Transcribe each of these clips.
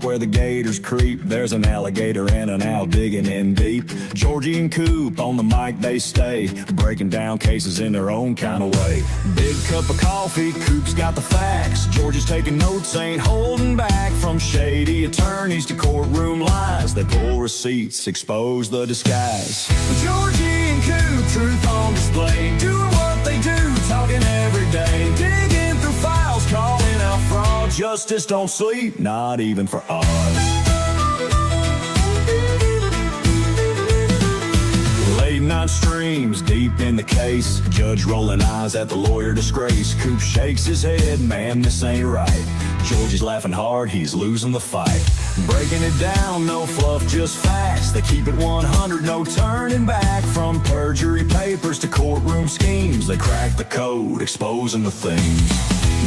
swamp where the gators creep. There's an alligator and an owl digging in deep. Georgie and Coop on the mic they stay, breaking down cases in their own kind of way. Big cup of coffee, Coop's got the facts. Georgie's taking notes, ain't holding back. From shady attorneys to courtroom lies, they pull receipts, expose the disguise. Georgie and Coop, truth on display, doing what they do, talking every day, digging through files, calling out fraud. Justice don't sleep, not even for us. Late night streams, deep in the case, judge rolling eyes at the lawyer disgrace. Coop shakes his head, man, this ain't right. Georgie's laughing hard, he's losing the fight. Breaking it down, no fluff, just facts. They keep it 100, no turning back. From perjury papers to courtroom schemes, they crack the code, exposing the things.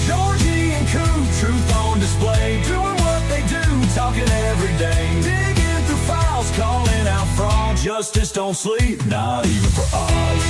Georgie and Coop, truth on display, doing what they do, talking every day, digging through files, calling out fraud. Justice don't sleep, not even for us.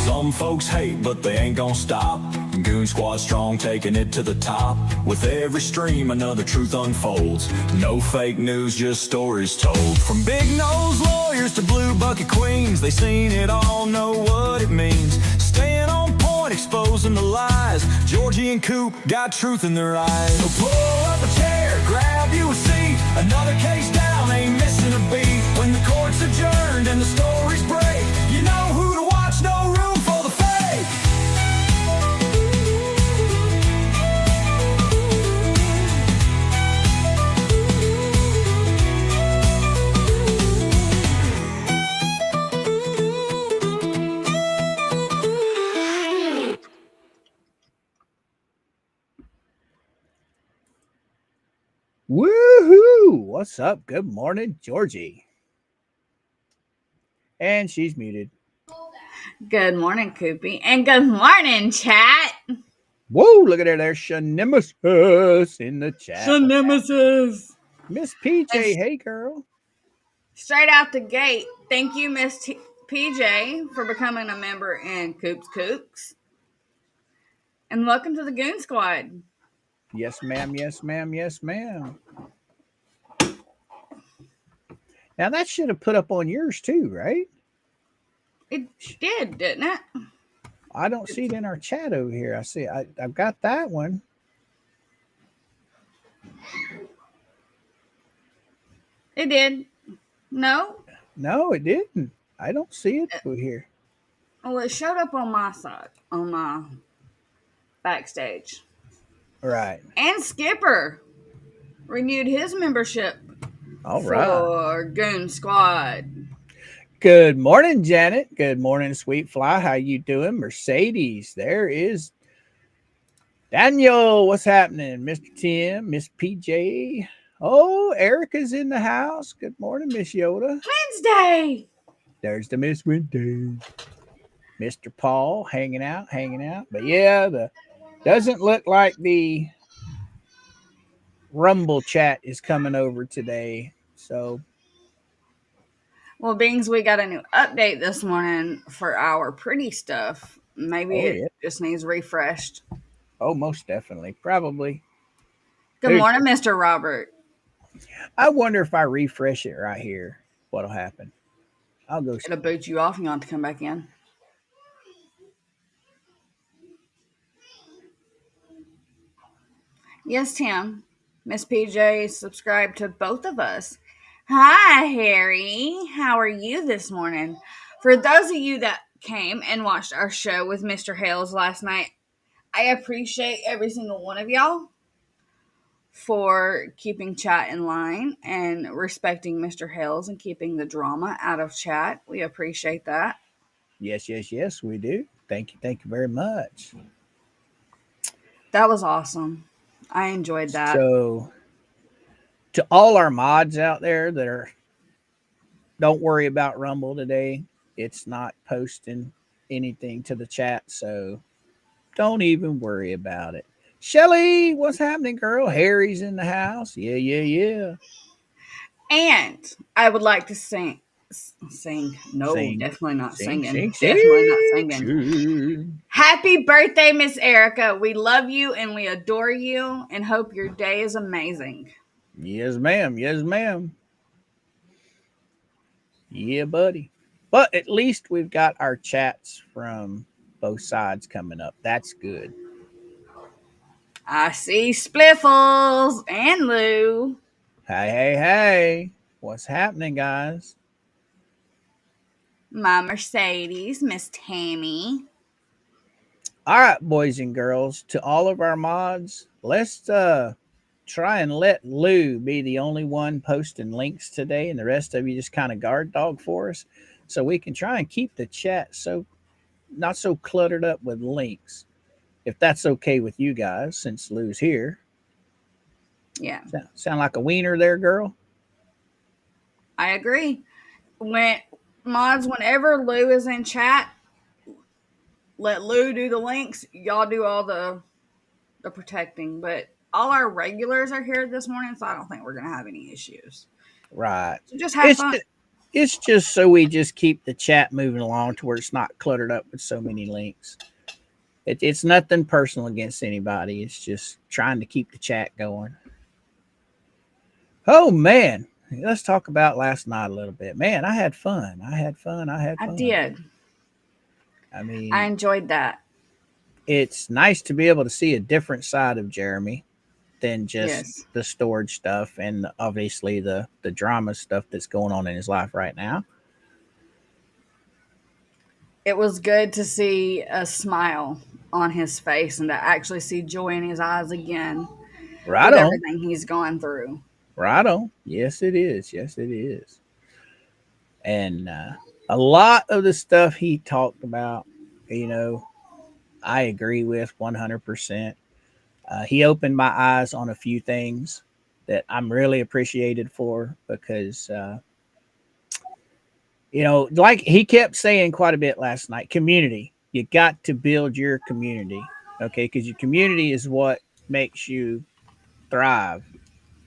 Some folks hate, but they ain't gonna stop. Goon Squad strong, taking it to the top. With every stream, another truth unfolds. No fake news, just stories told. From big nose lawyers to blue bucket queens, they seen it all, know what it means. Staying on point, exposing the lies. Georgie and Coop got truth in their eyes. So pull up a chair, grab you a seat. Another case down, ain't missing a beat. When the court's adjourned and the stories break, you know who to watch, no room for the fake. Woohoo! What's up? Good morning, Georgie. And she's muted. Good morning, Coopy. And good morning, chat. Whoa, look at her there. Shannemesis in the chat. Shannemesis. Miss PJ, hey girl. Straight out the gate, thank you, Miss PJ, for becoming a member in Coop's Cooks. And welcome to the Goon Squad. Yes, ma'am. Yes, ma'am. Yes, ma'am. Now that should have put up on yours too, right? It did, didn't it? I don't see it in our chat over here. I see I've got that one. It did. No? No, it didn't. I don't see it over here. Well, it showed up on my side, on my backstage. Right. And Skipper renewed his membership All right. for Goon Squad. Good morning, Janet. Good morning, Sweet Fly. How you doing? Mercedes. There is Daniel. What's happening? Mr. Tim, Miss PJ. Oh, Erica's in the house. Good morning, Miss Yoda. Wednesday. There's the Miss Wednesday. Mr. Paul hanging out. But yeah, doesn't look like the Rumble chat is coming over today. So well, Bings, we got a new update this morning for our pretty stuff. Maybe it just needs refreshed. Oh, most definitely. Probably. Good morning, Mr. Robert. I wonder if I refresh it right here, what'll happen. I'll go. It'll boot you off and you'll have to come back in. Yes, Tim. Miss PJ subscribed to both of us. Hi, Harry. How are you this morning? For those of you that came and watched our show with Mr. Hales last night, I appreciate every single one of y'all for keeping chat in line and respecting Mr. Hales and keeping the drama out of chat. We appreciate that. Yes, we do. Thank you very much. That was awesome. I enjoyed that. So, to all our mods out there that don't worry about Rumble today. It's not posting anything to the chat, so don't even worry about it. Shelly, what's happening, girl? Harry's in the house. Yeah. And I would like to Sing. No, Sing. definitely not Sing, singing. sing, Definitely not singing. sing. Happy birthday, Miss Erica. We love you and we adore you and hope your day is amazing. Yes, ma'am. Yes, ma'am. Yeah, buddy. But at least we've got our chats from both sides coming up. That's good. I see Spliffles and Lou. Hey, hey, hey. What's happening, guys? My Mercedes, Miss Tammy. All right, boys and girls, to all of our mods, let's try and let Lou be the only one posting links today, and the rest of you just kind of guard dog for us, so we can try and keep the chat so not so cluttered up with links. If that's okay with you guys, since Lou's here. Yeah, Sound like a wiener there, girl? I agree. Whenever Lou is in chat, let Lou do the links. Y'all do all the protecting. But all our regulars are here this morning, so I don't think we're gonna have any issues. Right. So just have It's fun. it's just so we just keep the chat moving along to where it's not cluttered up with so many links. It's nothing personal against anybody. It's just trying to keep the chat going. Oh man, let's talk about last night a little bit. Man, I had fun. I had fun. I did. I mean, I enjoyed that. it's nice to be able to see a different side of Jeremy than just Yes. the storage stuff and obviously the drama stuff that's going on in his life right now. It was good to see a smile on his face and to actually see joy in his eyes again Right with on. everything he's gone through. Right on. Yes, it is. Yes, it is. And a lot of the stuff he talked about, you know, I agree with 100%. He opened my eyes on a few things that I'm really appreciated for because, like he kept saying quite a bit last night, community. You got to build your community, okay? Because your community is what makes you thrive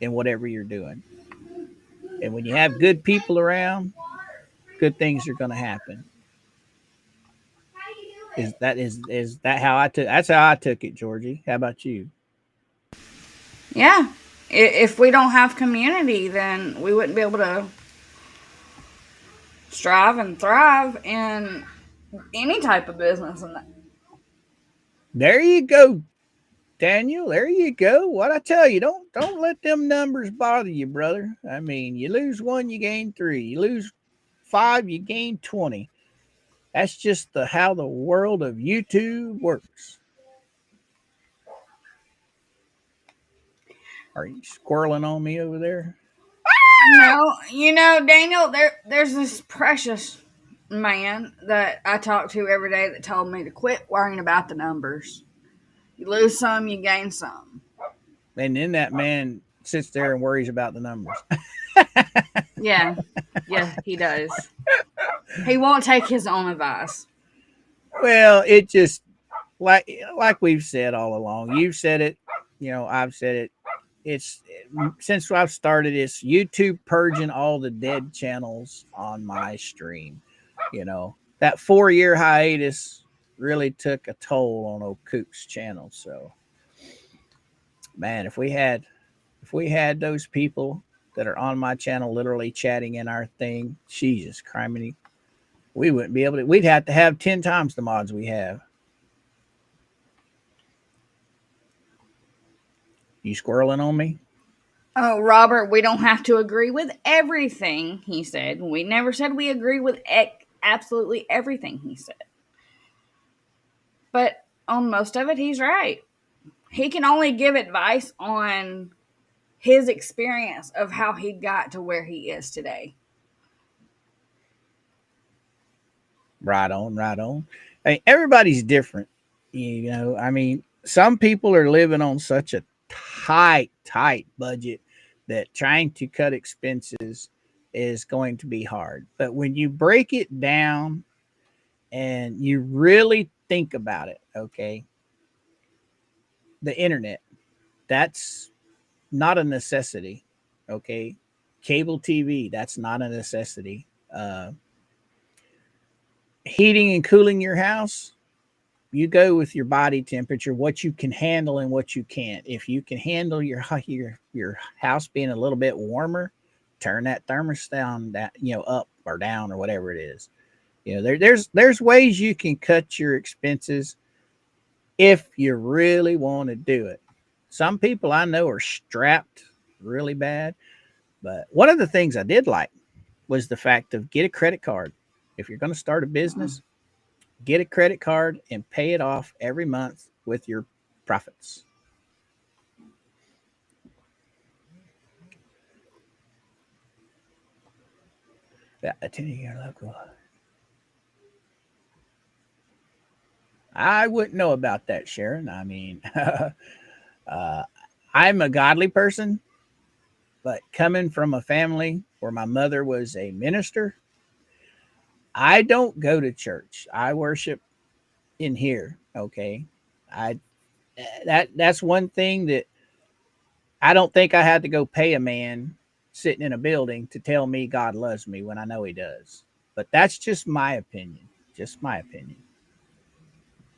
in whatever you're doing. And when you have good people around, good things are going to happen. Is that how I took? That's how I took it, Georgie. How about you? Yeah. If we don't have community, then we wouldn't be able to strive and thrive in any type of business. And There you go, Daniel. There you go. What I tell you, don't let them numbers bother you, brother. I mean, you lose one, you gain three. You lose five, you gain 20. That's just how the world of YouTube works. Are you squirreling on me over there? no, Daniel, there's this precious man that I talk to every day that told me to quit worrying about the numbers. You lose some, you gain some. And then that man sits there and worries about the numbers. Yeah. Yeah, he does. He won't take his own advice. Well, it just like we've said all along. You've said it, I've said it. It's since I've started, it's YouTube purging all the dead channels on my stream. That 4-year hiatus really took a toll on old Coop's channel. So, man, if we had those people that are on my channel literally chatting in our thing, Jesus criminy, we wouldn't be able to. We'd have to have 10 times the mods we have. You squirreling on me? Oh, Robert, we don't have to agree with everything he said. We never said we agree with absolutely everything he said. But on most of it, he's right. He can only give advice on his experience of how he got to where he is today. Right on, right on. Hey, everybody's different. I mean, some people are living on such a tight budget that trying to cut expenses is going to be hard. But when you break it down and you really think about it, okay, the internet, that's not a necessity. Okay. Cable TV, that's not a necessity. Uh, Heating and cooling your house, you go with your body temperature, what you can handle and what you can't. If you can handle your house being a little bit warmer, turn that thermostat down, up or down or whatever it is. There's ways you can cut your expenses if you really want to do it. Some people I know are strapped really bad, but one of the things I did like was the fact of get a credit card. If you're going to start a business, get a credit card and pay it off every month with your profits. Yeah, attending your local. I wouldn't know about that, Sharon. I mean, I'm a godly person, but coming from a family where my mother was a minister, I don't go to church. I worship in here. Okay, I that's one thing that I don't think I had to go pay a man sitting in a building to tell me God loves me when I know he does. But that's just my opinion. Just my opinion.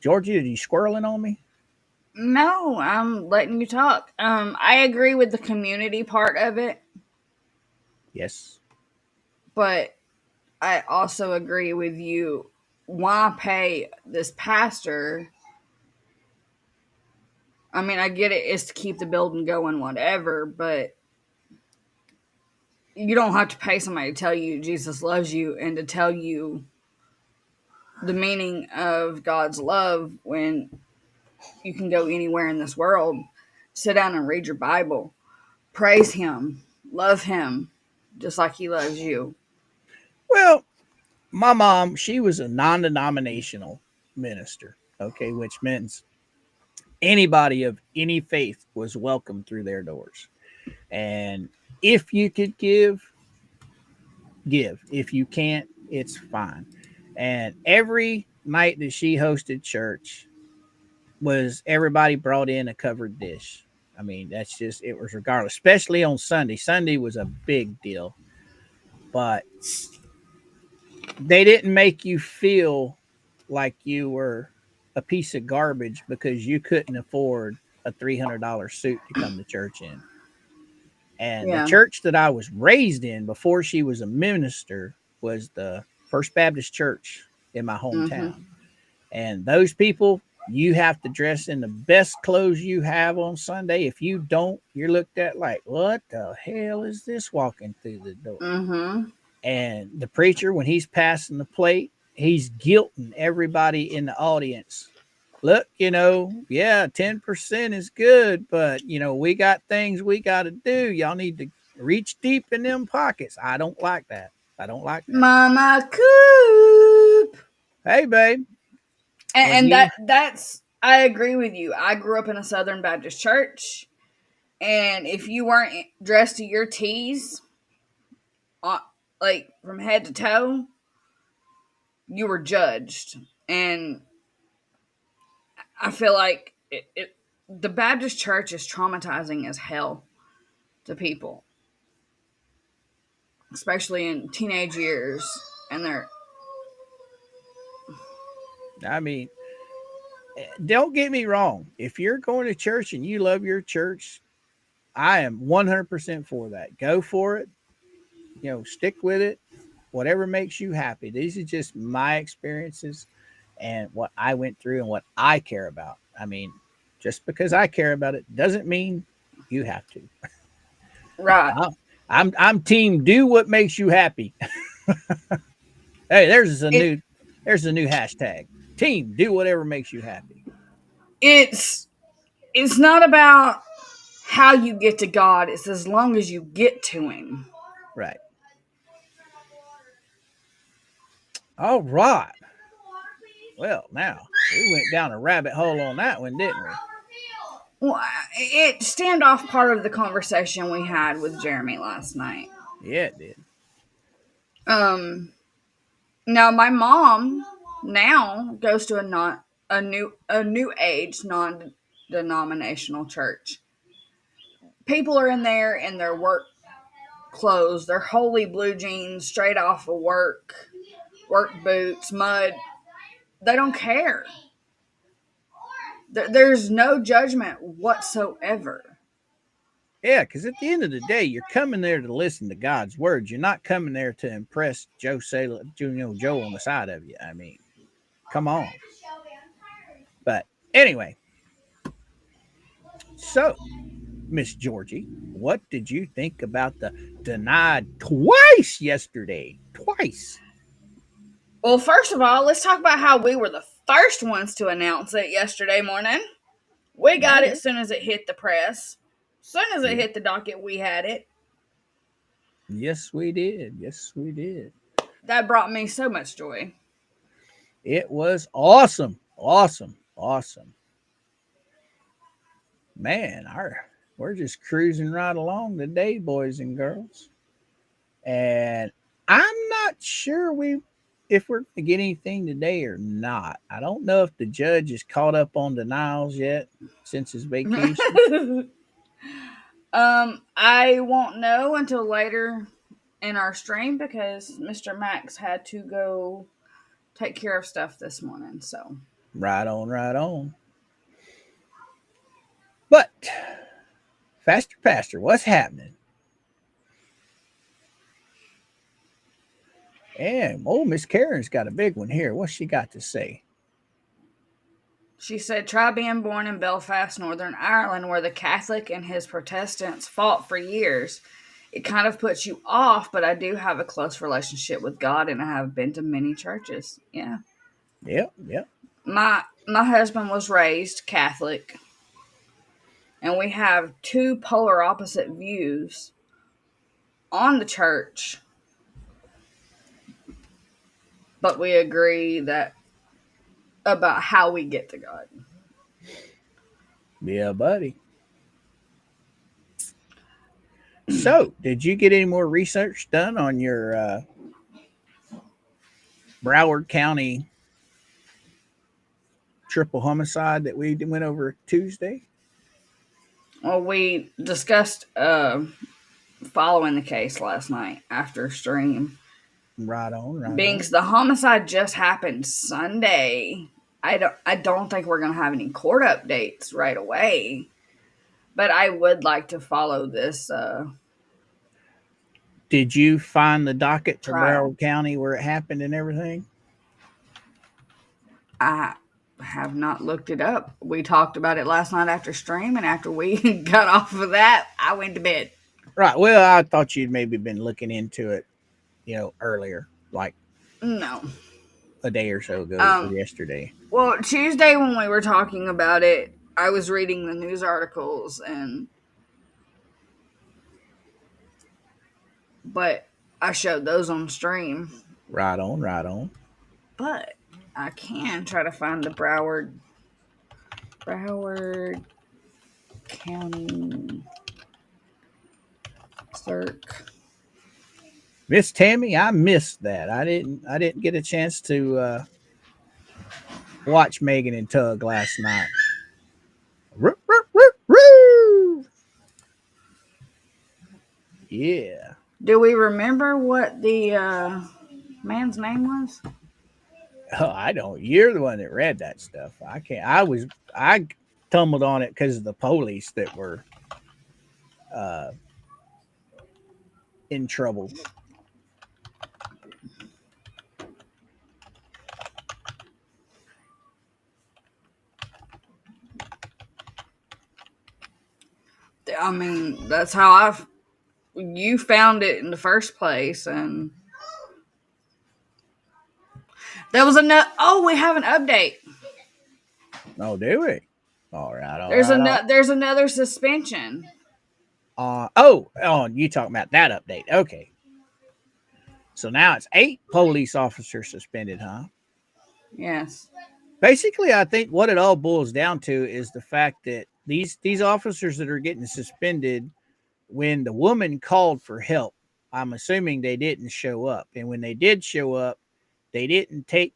Georgie, are you squirreling on me? No, I'm letting you talk. I agree with the community part of it, Yes. but I also agree with you. Why pay this pastor? I mean, I get it, it's to keep the building going, whatever, but you don't have to pay somebody to tell you Jesus loves you and to tell you the meaning of God's love when you can go anywhere in this world, sit down and read your Bible, praise Him, love Him, just like He loves you. Well, my mom, she was a non denominational minister, okay, which means anybody of any faith was welcome through their doors. And if you could give. If you can't, it's fine. And every night that she hosted church was everybody brought in a covered dish. I mean, that's just it was regardless, especially on Sunday. Sunday was a big deal, but they didn't make you feel like you were a piece of garbage because you couldn't afford a $300 suit to come to church in. And the Yeah. church that I was raised in before she was a minister was the First Baptist Church in my Mm-hmm. hometown. And those people, you have to dress in the best clothes you have on Sunday. If you don't, you're looked at like, what the hell is this walking through the door? Mm-hmm. And the preacher, when he's passing the plate, he's guilting everybody in the audience. Look, yeah, 10% is good, but we got things we got to do. Y'all need to reach deep in them pockets. I don't like that. I don't like that. Mama Coop. Hey, babe, when And you that's I agree with you. I grew up in a Southern Baptist church, and if you weren't dressed to your T's, like from head to toe, you were judged. And I feel like the Baptist church is traumatizing as hell to people, especially in teenage years. And they're I mean, don't get me wrong. If you're going to church and you love your church, I am 100% for that. Go for it. Stick with it. Whatever makes you happy. These are just my experiences and what I went through and what I care about. I mean, just because I care about it doesn't mean you have to. right. I'm team do what makes you happy. Hey, It there's a new hashtag. Team do whatever makes you happy. it's it's not about how you get to God. It's as long as you get to Him. Right. All right. Well, now we went down a rabbit hole on that one, didn't we? Well, it stand off part of the conversation we had with Jeremy last night. Yeah, it did. Um, Now my mom now goes to a new age non denominational church. People are in there in their work clothes, their holy blue jeans straight off of work boots, mud. They don't care. There's no judgment whatsoever. Yeah, because at the end of the day, you're coming there to listen to God's words. You're not coming there to impress Joe Sailor, Joe on the side of you. I mean, come on. But anyway, so Miss Georgie, what did you think about the denied twice yesterday? Twice. Well, first of all, let's talk about how we were the first ones to announce it yesterday morning. We got it as soon as it hit the press. As soon as it hit the docket, we had it. Yes, we did. Yes, we did. That brought me so much joy. It was awesome. Awesome. Awesome. Man, we're just cruising right along today, boys and girls. And I'm not sure if we're gonna get anything today or not. I don't know if the judge is caught up on denials yet since his vacation. I won't know until later in our stream because Mr. Max had to go take care of stuff this morning. So Right on, right on. But Faster Pastor, what's happening? And Miss Karen's got a big one here. What's she got to say? she said, try being born in Belfast, Northern Ireland, where the Catholic and his Protestants fought for years. It kind of puts you off, but I do have a close relationship with God, and I have been to many churches. Yeah. Yep, yep. My husband was raised Catholic, and we have two polar opposite views on the church, but we agree that about how we get to God. Yeah, buddy. So, did you get any more research done on your Broward County triple homicide that we went over Tuesday? Well, we discussed following the case last night after stream. Right on, right Being the homicide just happened Sunday, I don't think we're gonna have any court updates right away. But I would like to follow this. Did you find the docket for Trial. Broward County where it happened and everything? I have not looked it up. We talked about it last night after stream, and after we got off of that, I went to bed. Right. Well, I thought you'd maybe been looking into it, earlier, like No. a day or so ago or yesterday. Well, Tuesday when we were talking about it, I was reading the news articles but I showed those on stream. Right on, right on. But I can try to find the Broward County clerk. Miss Tammy, I missed that. I didn't get a chance to watch Megan and Tug last night. Roo, roo, roo, roo. Yeah. Do we remember what the man's name was? Oh, I don't. You're the one that read that stuff. I can't. I tumbled on it because of the police that were in trouble. I mean, that's how you found it in the first place, and there was we have an update. Oh, do we? All right. There's another suspension. You talking about that update? Okay. So now it's 8 police officers suspended, huh? Yes. Basically, I think what it all boils down to is the fact that these officers that are getting suspended, when the woman called for help, I'm assuming they didn't show up. And when they did show up, they didn't take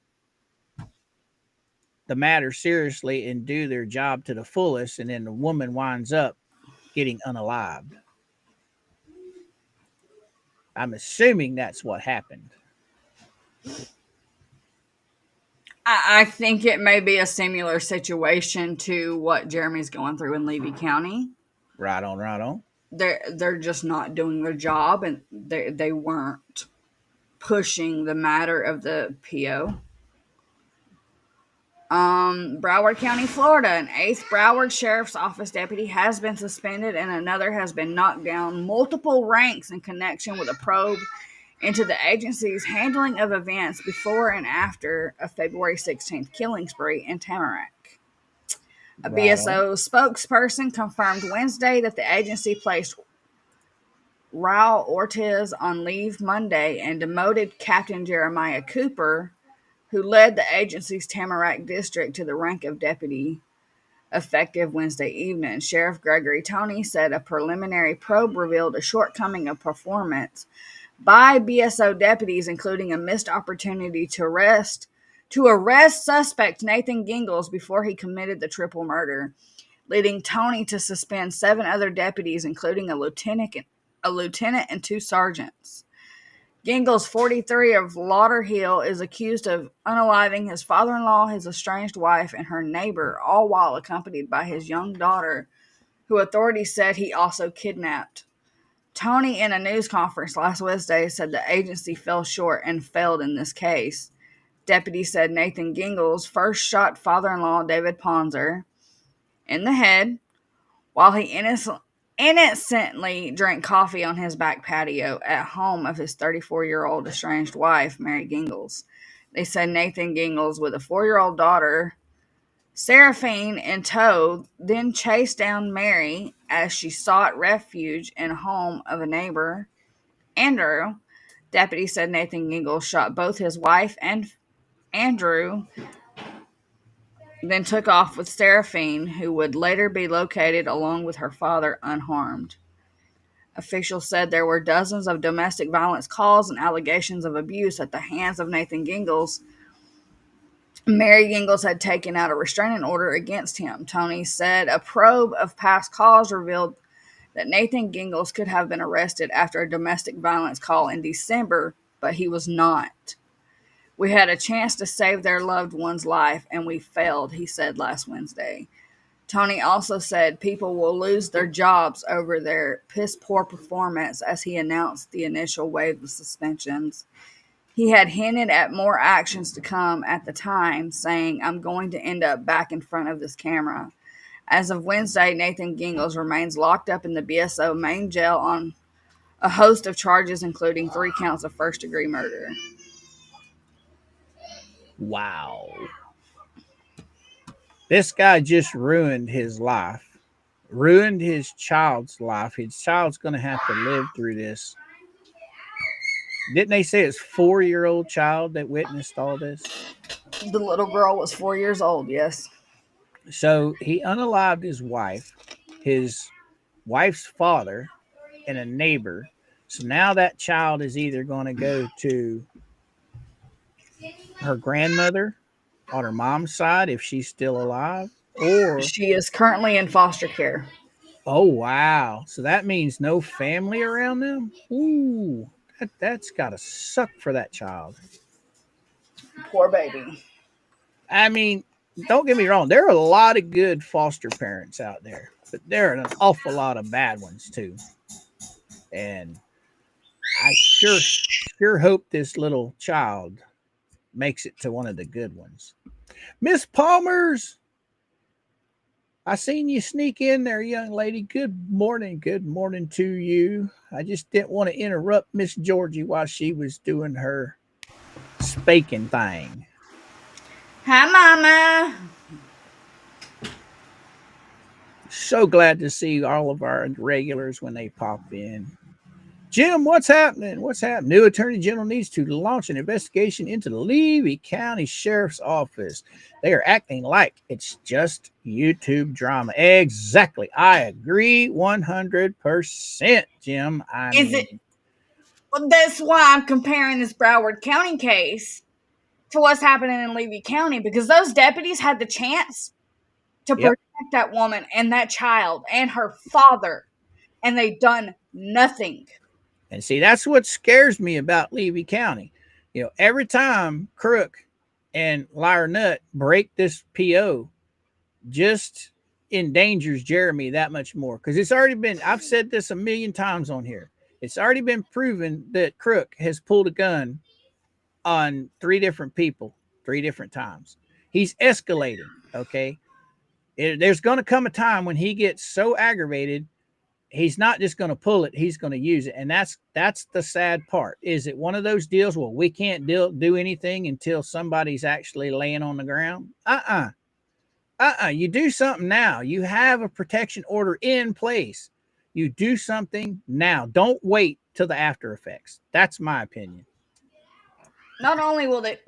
the matter seriously and do their job to the fullest. And then the woman winds up getting unalived. I'm assuming that's what happened. I think it may be a similar situation to what Jeremy's going through in Levy County. Right on, right on. They're just not doing their job, and they weren't pushing the matter of the PO. Broward County, Florida. An 8th Broward Sheriff's Office deputy has been suspended and another has been knocked down multiple ranks in connection with a probe into the agency's handling of events before and after a February 16th killing spree in Tamarack. A Right on. BSO spokesperson confirmed Wednesday that the agency placed Raul Ortiz on leave Monday and demoted Captain Jeremiah Cooper, who led the agency's Tamarack district, to the rank of deputy effective Wednesday evening. Sheriff Gregory Toney said a preliminary probe revealed a shortcoming of performance by BSO deputies, including a missed opportunity to arrest suspect Nathan Gingles before he committed the triple murder, leading Toney to suspend 7 other deputies, including a lieutenant and 2 sergeants. Gingles, 43, of Lauderhill, is accused of unaliving his father-in-law, his estranged wife, and her neighbor, all while accompanied by his young daughter, who authorities said he also kidnapped. Toney, in a news conference last Wednesday, said the agency fell short and failed in this case. Deputies said Nathan Gingles first shot father-in-law David Ponzer in the head while he innocently drank coffee on his back patio at home of his 34-year-old estranged wife, Mary Gingles. They said Nathan Gingles, with a 4-year-old daughter, Seraphine, in tow, then chased down Mary as she sought refuge in a home of a neighbor, Andrew. Deputies said Nathan Gingles shot both his wife and Andrew, then took off with Seraphine, who would later be located along with her father unharmed. Officials said there were dozens of domestic violence calls and allegations of abuse at the hands of Nathan Gingles. Mary Gingles had taken out a restraining order against him. Toney said a probe of past calls revealed that Nathan Gingles could have been arrested after a domestic violence call in December, but he was not. We had a chance to save their loved one's life, and we failed, he said last Wednesday. Toney also said people will lose their jobs over their piss-poor performance as he announced the initial wave of suspensions. He had hinted at more actions to come at the time, saying, "I'm going to end up back in front of this camera." As of Wednesday, Nathan Gingles remains locked up in the BSO main jail on a host of charges, including 3 counts of first-degree murder. Wow. This guy just ruined his life, ruined his child's life. His child's going to have to live through this. Didn't they say it's 4-year-old child that witnessed all this? The little girl was 4 years old, yes. So he unalived his wife's father, and a neighbor. So now that child is either going to go to her grandmother on her mom's side if she's still alive, or She is currently in foster care. oh wow, so that means no family around them. Ooh, that's gotta suck for that child. Poor baby. I mean, don't get me wrong, there are a lot of good foster parents out there, but there are an awful lot of bad ones too. And I sure hope this little child makes it to one of the good ones. Miss Palmer's, I seen you sneak in there, young lady. Good morning to you. I just didn't want to interrupt Miss Georgie while she was doing her spaking thing. Hi, Mama. So glad to see all of our regulars when they pop in. Jim, what's happening? What's happening? New Attorney General needs to launch an investigation into the Levy County Sheriff's Office. They are acting like it's just YouTube drama. Exactly. I agree 100%, Jim. Well, that's why I'm comparing this Broward County case to what's happening in Levy County, because those deputies had the chance to protect that woman and that child and her father, and they done nothing. And see, that's what scares me about Levy County. Every time Crook and Liar Nut break this PO, just endangers Jeremy that much more. Because it's already been, I've said this a million times on here. It's already been proven that Crook has pulled a gun on 3 different people 3 different times. He's escalating. Okay. There's going to come a time when he gets so aggravated, he's not just going to pull it, he's going to use it. And that's the sad part. Is it one of those deals? Well, we can't do anything until somebody's actually laying on the ground. You do something now. You have a protection order in place. You do something now. Don't wait till the after effects. That's my opinion. Not only will they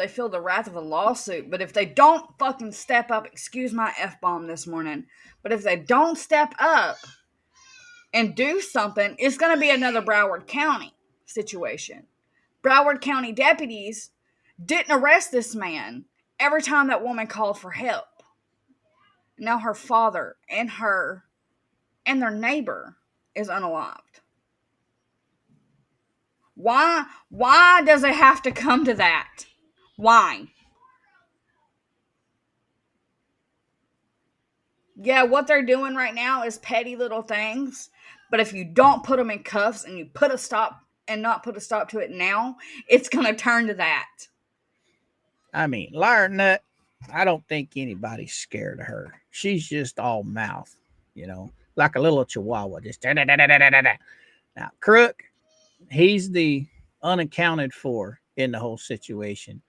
feel the wrath of a lawsuit, but if they don't fucking step up, excuse my F-bomb this morning, but if they don't step up and do something, it's going to be another Broward County situation. Broward County deputies didn't arrest this man every time that woman called for help. Now her father and her and their neighbor is unalived. Why does it have to come to that? Why? Yeah, what they're doing right now is petty little things, but if you don't put them in cuffs and you not put a stop to it now, it's going to turn to that. I mean, Liar Nut, I don't think anybody's scared of her. She's just all mouth, like a little chihuahua. Just da-da-da-da-da-da-da. Now, Crook, he's the unaccounted for in the whole situation.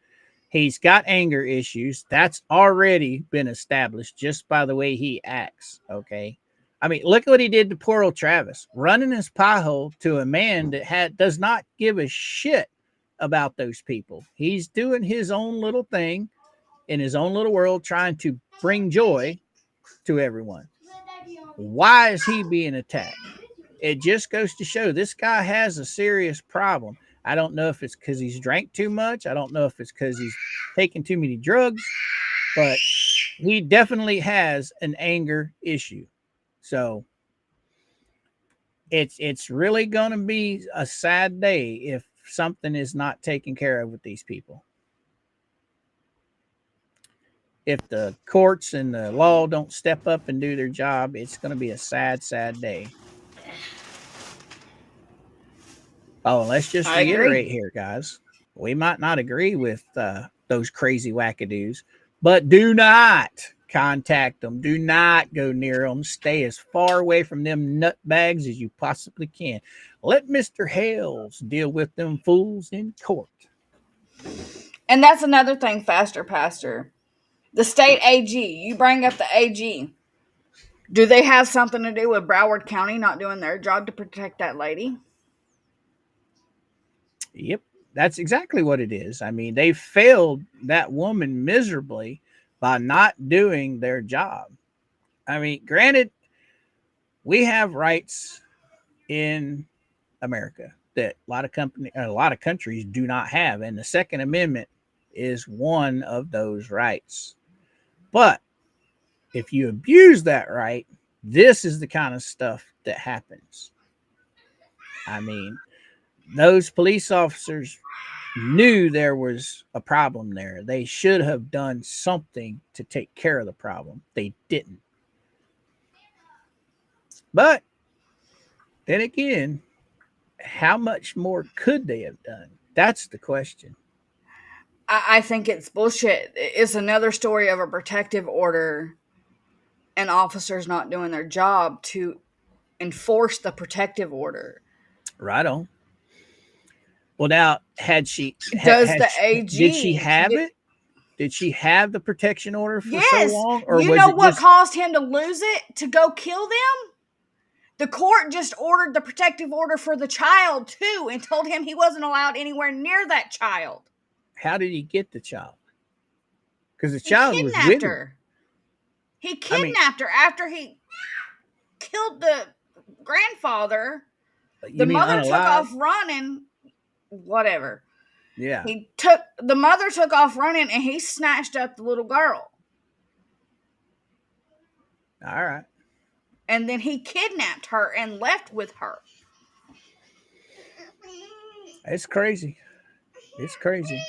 He's got anger issues. That's already been established just by the way he acts. Okay. I mean, look at what he did to poor old Travis, running his pie hole to a man that does not give a shit about those people. He's doing his own little thing in his own little world, trying to bring joy to everyone. Why is he being attacked? It just goes to show this guy has a serious problem. I don't know if it's because he's drank too much. I don't know if it's because he's taking too many drugs, but he definitely has an anger issue. So it's really going to be a sad day if something is not taken care of with these people. If the courts and the law don't step up and do their job, it's going to be a sad, sad day. Oh, let's just reiterate here, guys. We might not agree with those crazy wackadoos, but do not contact them. Do not go near them. Stay as far away from them nutbags as you possibly can. Let Mr. Hales deal with them fools in court. And that's another thing, Pastor. The state AG, you bring up the AG. Do they have something to do with Broward County not doing their job to protect that lady? Yep, that's exactly what it is. I mean, they failed that woman miserably by not doing their job. I mean, granted, we have rights in America that a lot of countries do not have, and the Second Amendment is one of those rights. But if you abuse that right, this is the kind of stuff that happens. I mean, those police officers knew there was a problem there. They should have done something to take care of the problem. They didn't. But then again, how much more could they have done? That's the question. I think it's bullshit. It's another story of a protective order and officers not doing their job to enforce the protective order. Right on. Well, now, did she have it? Did she have the protection order for so long? Or you know what caused him to lose it? To go kill them? The court just ordered the protective order for the child, too, and told him he wasn't allowed anywhere near that child. How did he get the child? Because the child was with her. He kidnapped her after he killed the grandfather. The mother took off running. Whatever. Yeah. The mother took off running and he snatched up the little girl. All right. And then he kidnapped her and left with her. It's crazy. It's crazy.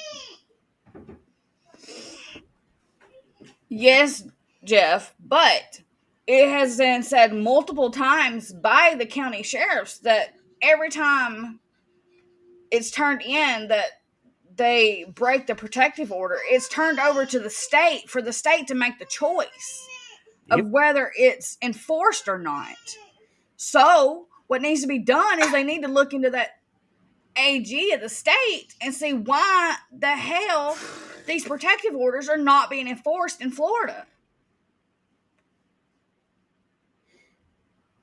Yes, Jeff, but it has been said multiple times by the county sheriffs that every time it's turned in that they break the protective order, it's turned over to the state for the state to make the choice Yep. of whether it's enforced or not. So, what needs to be done is they need to look into that AG of the state and see why the hell these protective orders are not being enforced in Florida.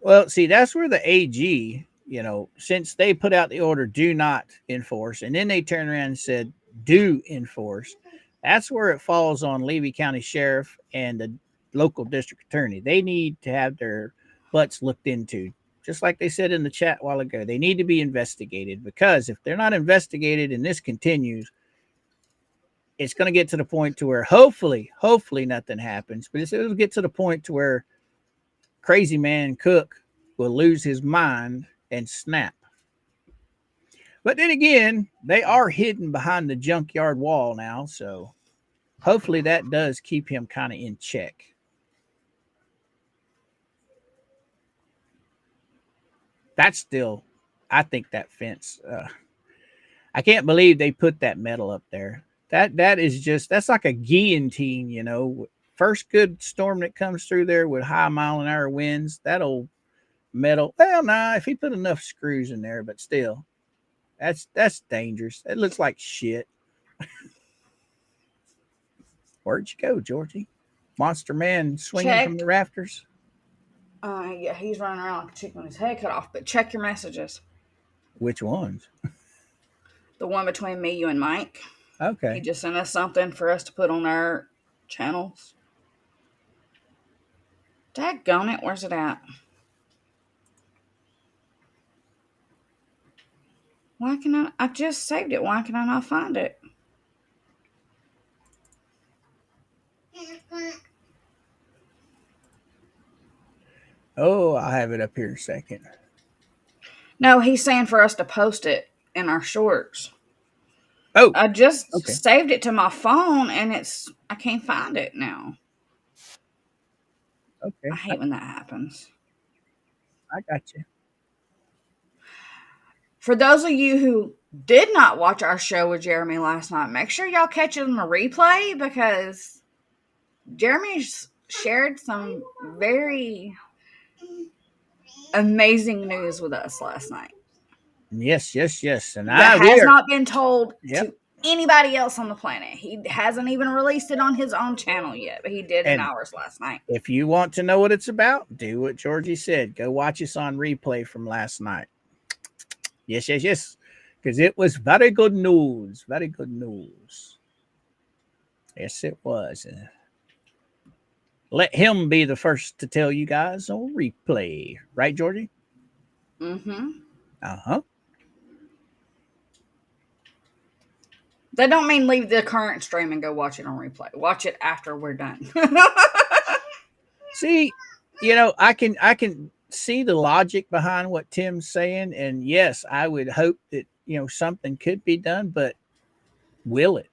Well, see, that's where the AG, since they put out the order, do not enforce, and then they turned around and said, do enforce. That's where it falls on Levy County Sheriff and the local district attorney. They need to have their butts looked into. Just like they said in the chat a while ago, they need to be investigated, because if they're not investigated and this continues, it's going to get to the point to where hopefully nothing happens, but it'll get to the point to where crazy man Cook will lose his mind and snap. But then again, they are hidden behind the junkyard wall now, so hopefully that does keep him kind of in check. That's still, I think that fence, I can't believe they put that metal up there. That is just, that's like a guillotine, First good storm that comes through there with high mile-an-hour winds, that old metal. Well, nah, if he put enough screws in there, but still, that's dangerous. It looks like shit. Where'd you go, Georgie? Monster Man swinging from the rafters? Yeah, he's running around like a chicken with his head cut off, but check your messages. Which ones? The one between me, you, and Mike. Okay. He just sent us something for us to put on our channels. Daggone it, where's it at? Why can I just saved it. Why can I not find it? Oh, I'll have it up here in a second. No, he's saying for us to post it in our shorts. Oh, I just saved it to my phone and I can't find it now. Okay. I hate when that happens. I got you. For those of you who did not watch our show with Jeremy last night, make sure y'all catch it on the replay, because Jeremy shared some very amazing news with us last night. Yes. And that has not been told to anybody else on the planet. He hasn't even released it on his own channel yet, but he did in ours last night. If you want to know what it's about, do what Georgie said. Go watch us on replay from last night. Yes. Because it was very good news. Very good news. Yes, it was. Let him be the first to tell you guys on replay. Right, Georgie? Mm-hmm. Uh-huh. That don't mean leave the current stream and go watch it on replay. Watch it after we're done. See, I can see the logic behind what Tim's saying, and yes, I would hope that something could be done, but will it?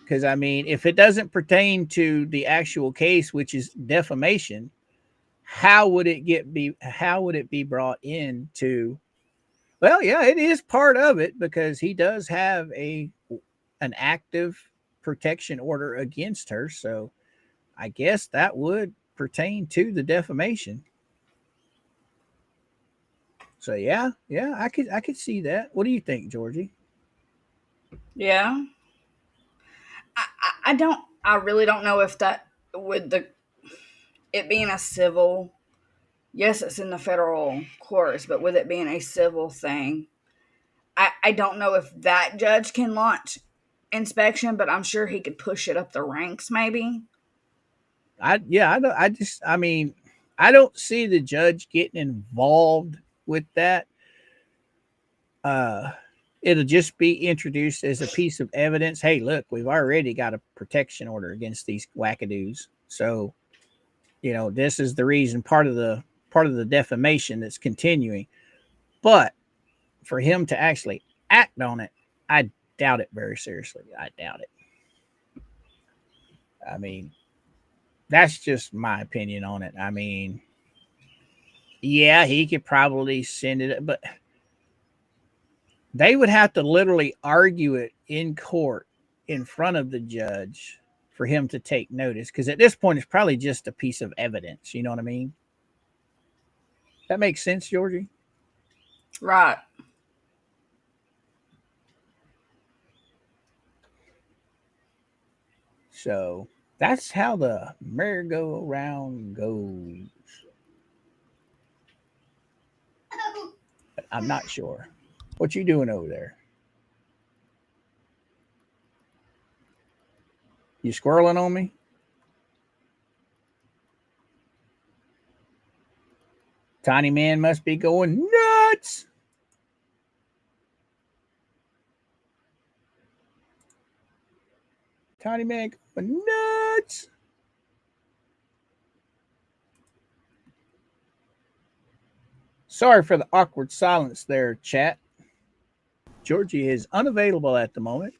Because I mean, if it doesn't pertain to the actual case, which is defamation, how would it be brought into? Well, yeah, it is part of it, because he does have an active protection order against her. So I guess that would pertain to the defamation. So yeah, I could see that. What do you think, Georgie? Yeah. I really don't know if that with it being a civil, yes, it's in the federal courts, but with it being a civil thing, I don't know if that judge can launch inspection, but I'm sure he could push it up the ranks maybe. I don't see the judge getting involved with that. It'll just be introduced as a piece of evidence. Hey, look, we've already got a protection order against these wackadoos. So, this is the reason, part of the defamation that's continuing. But for him to actually act on it, I doubt it very seriously. I doubt it. I mean, that's just my opinion on it. I mean, yeah, he could probably send it, but they would have to literally argue it in court in front of the judge for him to take notice. Because at this point, it's probably just a piece of evidence. You know what I mean? That makes sense, Georgie? Right. So that's how the merry-go-round goes. But I'm not sure. What you doing over there? You squirreling on me? Tiny man must be going nuts. Tiny man going nuts. Sorry for the awkward silence there, chat. Georgie is unavailable at the moment.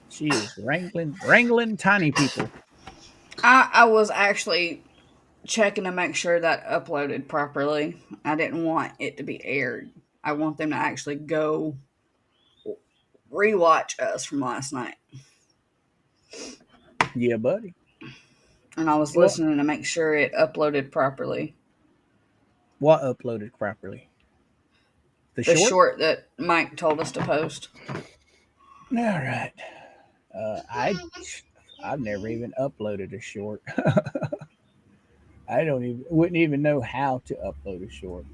She is wrangling tiny people. I was actually checking to make sure that uploaded properly. I didn't want it to be aired. I want them to actually go rewatch us from last night. Yeah, buddy. And I was listening to make sure it uploaded properly. What uploaded properly? The short that Mike told us to post. All right. I've never even uploaded a short. Wouldn't even know how to upload a short.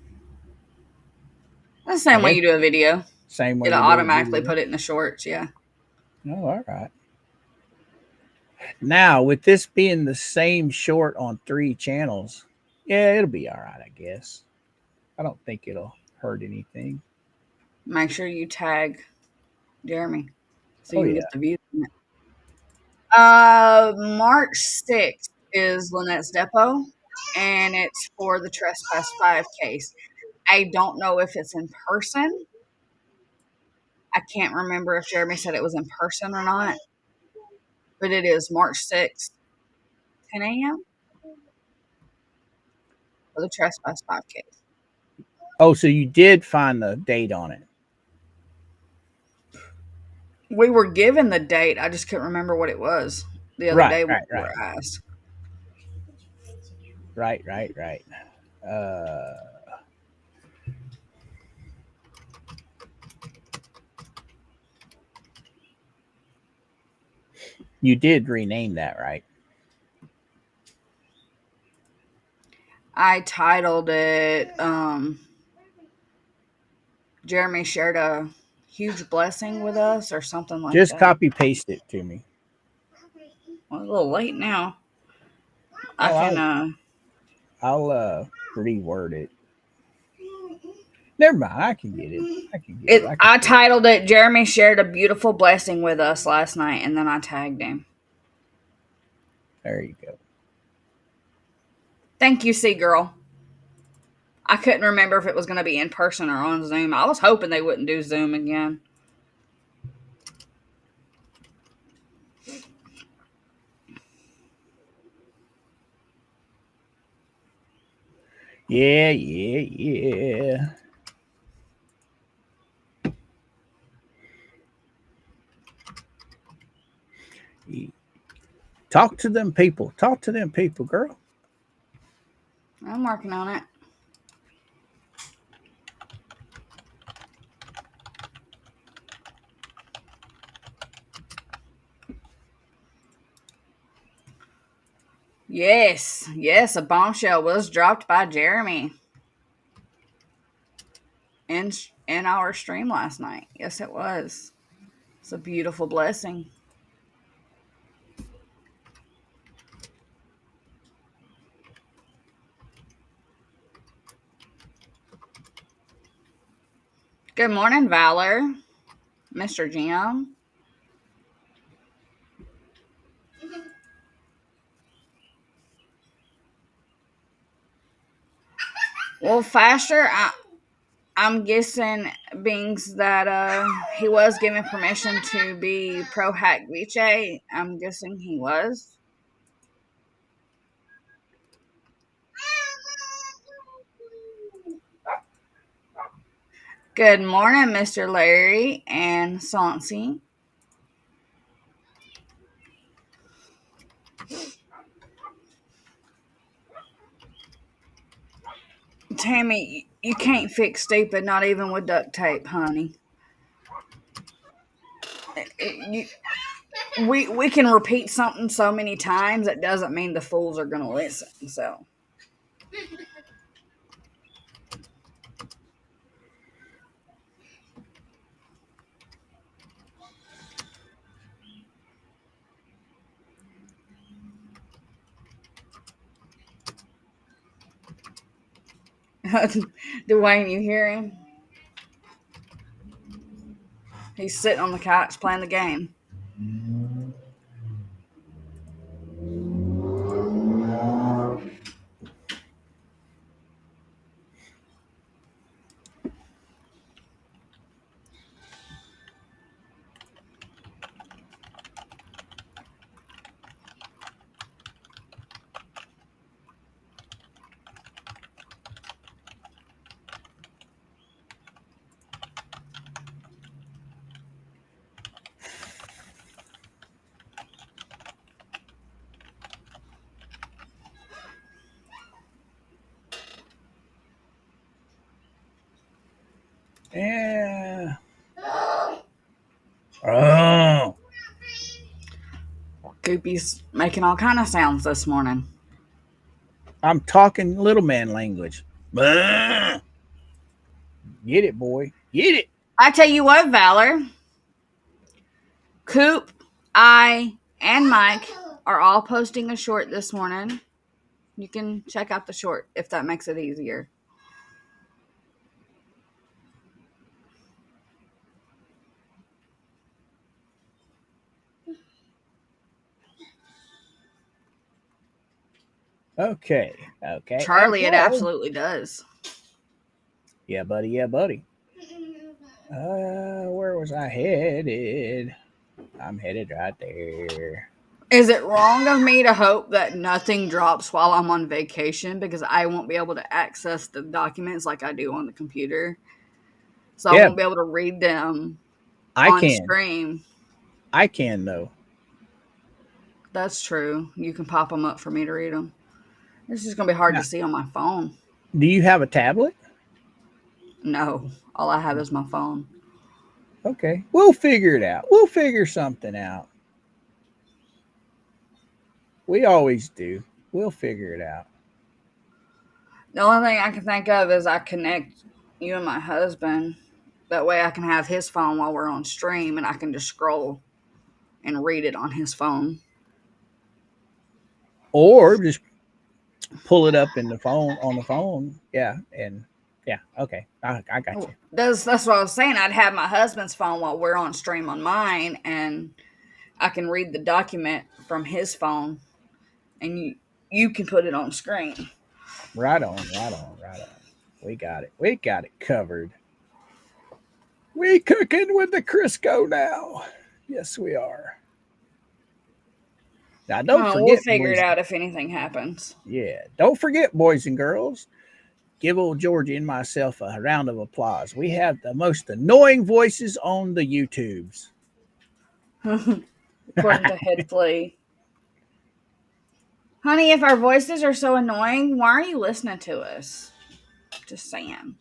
That's the same way you do a video. Same way. It'll automatically put it in the shorts, yeah. Oh, all right. Now, with this being the same short on 3 channels, yeah, it'll be all right, I guess. I don't think it'll hurt anything. Make sure you tag Jeremy so you can get the views on it. March 6th is Lynette's Depot, and it's for the Trespass 5 case. I don't know if it's in person. I can't remember if Jeremy said it was in person or not, but it is March 6th, 10 a.m. for the Trespass 5 case. Oh, so you did find the date on it? We were given the date. I just couldn't remember what it was the other day when we were asked. Right. You did rename that, right? I titled it, Jeremy shared a huge blessing with us or something like that. Just copy paste it to me. Well, a little late now. I'll reword it. Never mind. I can get it. I titled it, Jeremy shared a beautiful blessing with us last night, and then I tagged him. There you go. Thank you, C-Girl. I couldn't remember if it was going to be in person or on Zoom. I was hoping they wouldn't do Zoom again. Yeah. Talk to them people. Girl. I'm working on it. Yes, a bombshell was dropped by Jeremy in our stream last night. Yes, it was. It's a beautiful blessing. Good morning, Valor. Mr. Jim. Well, Faster, I'm guessing being that he was given permission to be pro hack Viche. I'm guessing he was. Good morning, Mr. Larry and Saucy. Tammy, you can't fix stupid, not even with duct tape, honey. We can repeat something so many times, it doesn't mean the fools are going to listen. So, Dwayne, you hear him? He's sitting on the couch playing the game. Yeah. Oh. Goopy's making all kind of sounds this morning. I'm talking little man language. Get it, boy. Get it. I tell you what, Valor, Coop, I, and Mike are all posting a short this morning. You can check out the short if that makes it easier. Okay. Charlie, it Okay. absolutely does. Yeah, buddy. Yeah, buddy. Where was I headed? I'm headed right there. Is it wrong of me to hope that nothing drops while I'm on vacation because I won't be able to access the documents like I do on the computer? So I Yeah, won't be able to read them I on can. stream. I can, though. That's true. You can pop them up for me to read them. This is going to be hard Now, to see on my phone. do you have a tablet? No, all I have is my phone. Okay. We'll figure it out. We'll figure something out. We always do. We'll figure it out. The only thing I can think of is I connect you and my husband. That way I can have his phone while we're on stream and I can just scroll and read it on his phone. Or just pull it up in the phone on the phone. Yeah. And yeah. Okay. I got you. That's what I was saying. I'd have my husband's phone while we're on stream on mine, and I can read the document from his phone, and you can put it on screen. Right on. We got it. We got it covered. We cooking with the Crisco now. Yes, we are. Now, don't forget, we'll figure boys, it out if anything happens. Yeah, don't forget, boys and girls. Give old Georgie and myself a round of applause. We have the most annoying voices on the YouTubes. According to Head Flea. Honey, if our voices are so annoying, why are you listening to us? Just saying.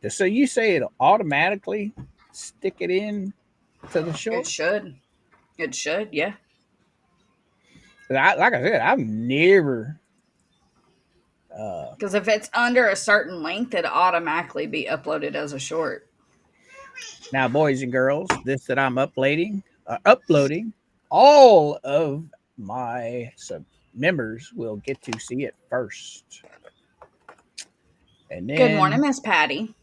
So you say it'll automatically stick it in to the short? It should. It should, yeah. Like I said, I've never. Because if it's under a certain length, it'll automatically be uploaded as a short. Now, boys and girls, this that I'm uploading, all of my members will get to see it first. And Good morning, then, Miss Patty.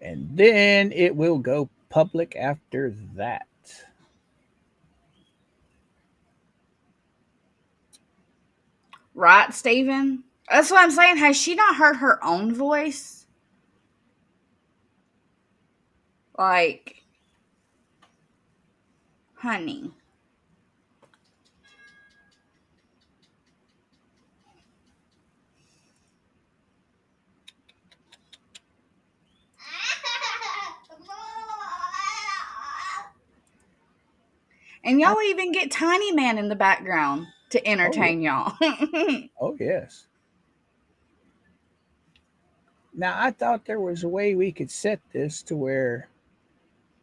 and then it will go public after that. Right, Stephen? That's what I'm saying. Has she not heard her own voice? Like, honey. And y'all even get Tiny Man in the background to Oh, yeah. entertain y'all. Oh, yes. Now, I thought there was a way we could set this to where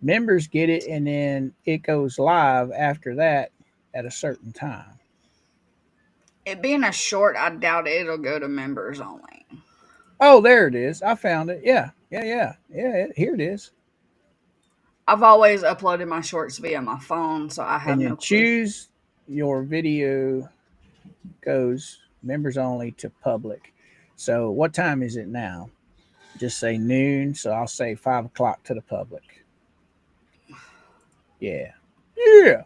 members get it and then it goes live after that at a certain time. It being a short, I doubt it'll go to members only. Oh, there it is. I found it. Yeah. Here it is. I've always uploaded my shorts via my phone, so I have And no then clue. choose your video goes members only to public. So what time is it now? Just say noon. So I'll say 5 o'clock to the public. Yeah. Yeah.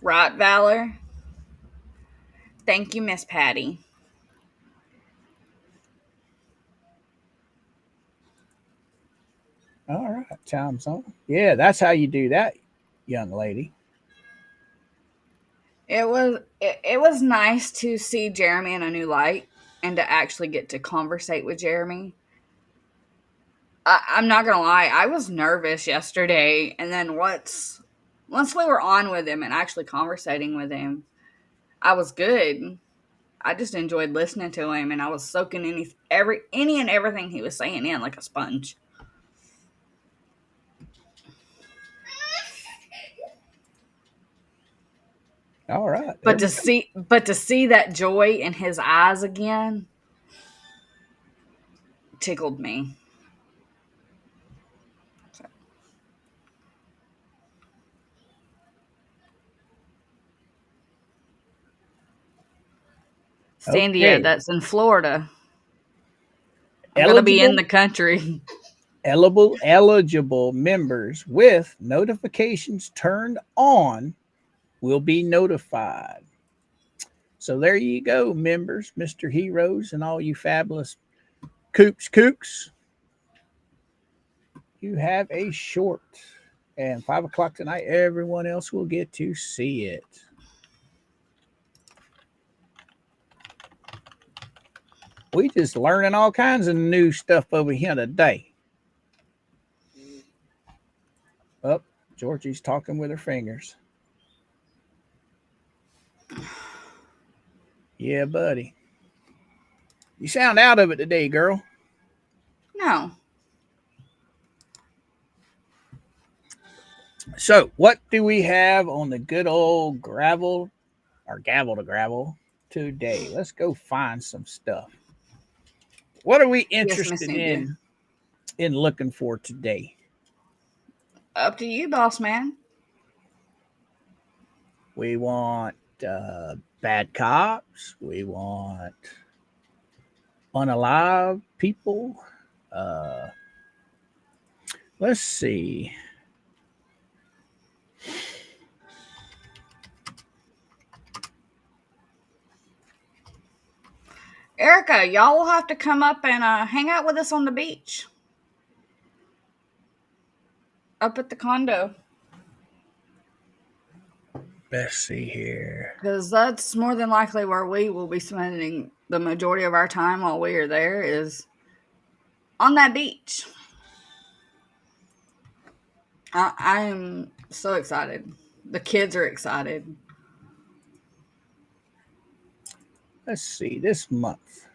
Right, Valor? Thank you, Miss Patty. All right. Time's on. Yeah, that's how you do that, young lady. It was nice to see Jeremy in a new light and to actually get to conversate with Jeremy. I'm not gonna lie, I was nervous yesterday, and then once we were on with him and actually conversating with him, I was good. I just enjoyed listening to him, and I was soaking any and everything he was saying in like a sponge. All right. There But we to go. see that joy in his eyes again tickled me. Standia, Okay. that's in Florida. I'm gonna be in Eligible the country. eligible members with notifications turned on will be notified. So there you go, members, Mr. Heroes, and all you fabulous kooks. You have a short. And 5 o'clock tonight, everyone else will get to see it. We just learning all kinds of new stuff over here today. Oh, Georgie's talking with her fingers. Yeah, buddy. You sound out of it today, girl. No. So, what do we have on the good old gravel or gavel to gravel today? Let's go find some stuff. What are we Yes, Miss interested Cynthia. in looking for today? Up to you, boss man. We want bad cops. We want unalive people. Uh, let's see. Erica, y'all will have to come up and hang out with us on the beach. Up at the condo. Let's see here. Because that's more than likely where we will be spending the majority of our time while we are there is on that beach. I am so excited. The kids are excited. Let's see this month.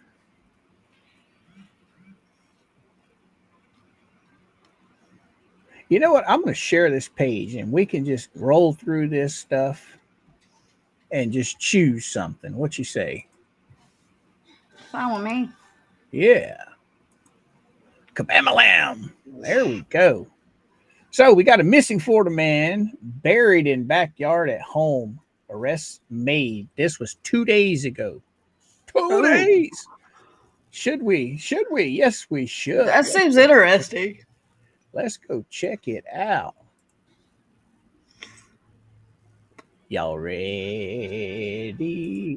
You know what? I'm going to share this page and we can just roll through this stuff and just choose something. What you say? Fine with me. Yeah. Kabamalam. There we go. So we got a missing Florida man buried in backyard at home. Arrest made. This was 2 days ago. Police. Should we? Should we? Yes, we should. That seems interesting. Let's go check it out. Y'all ready?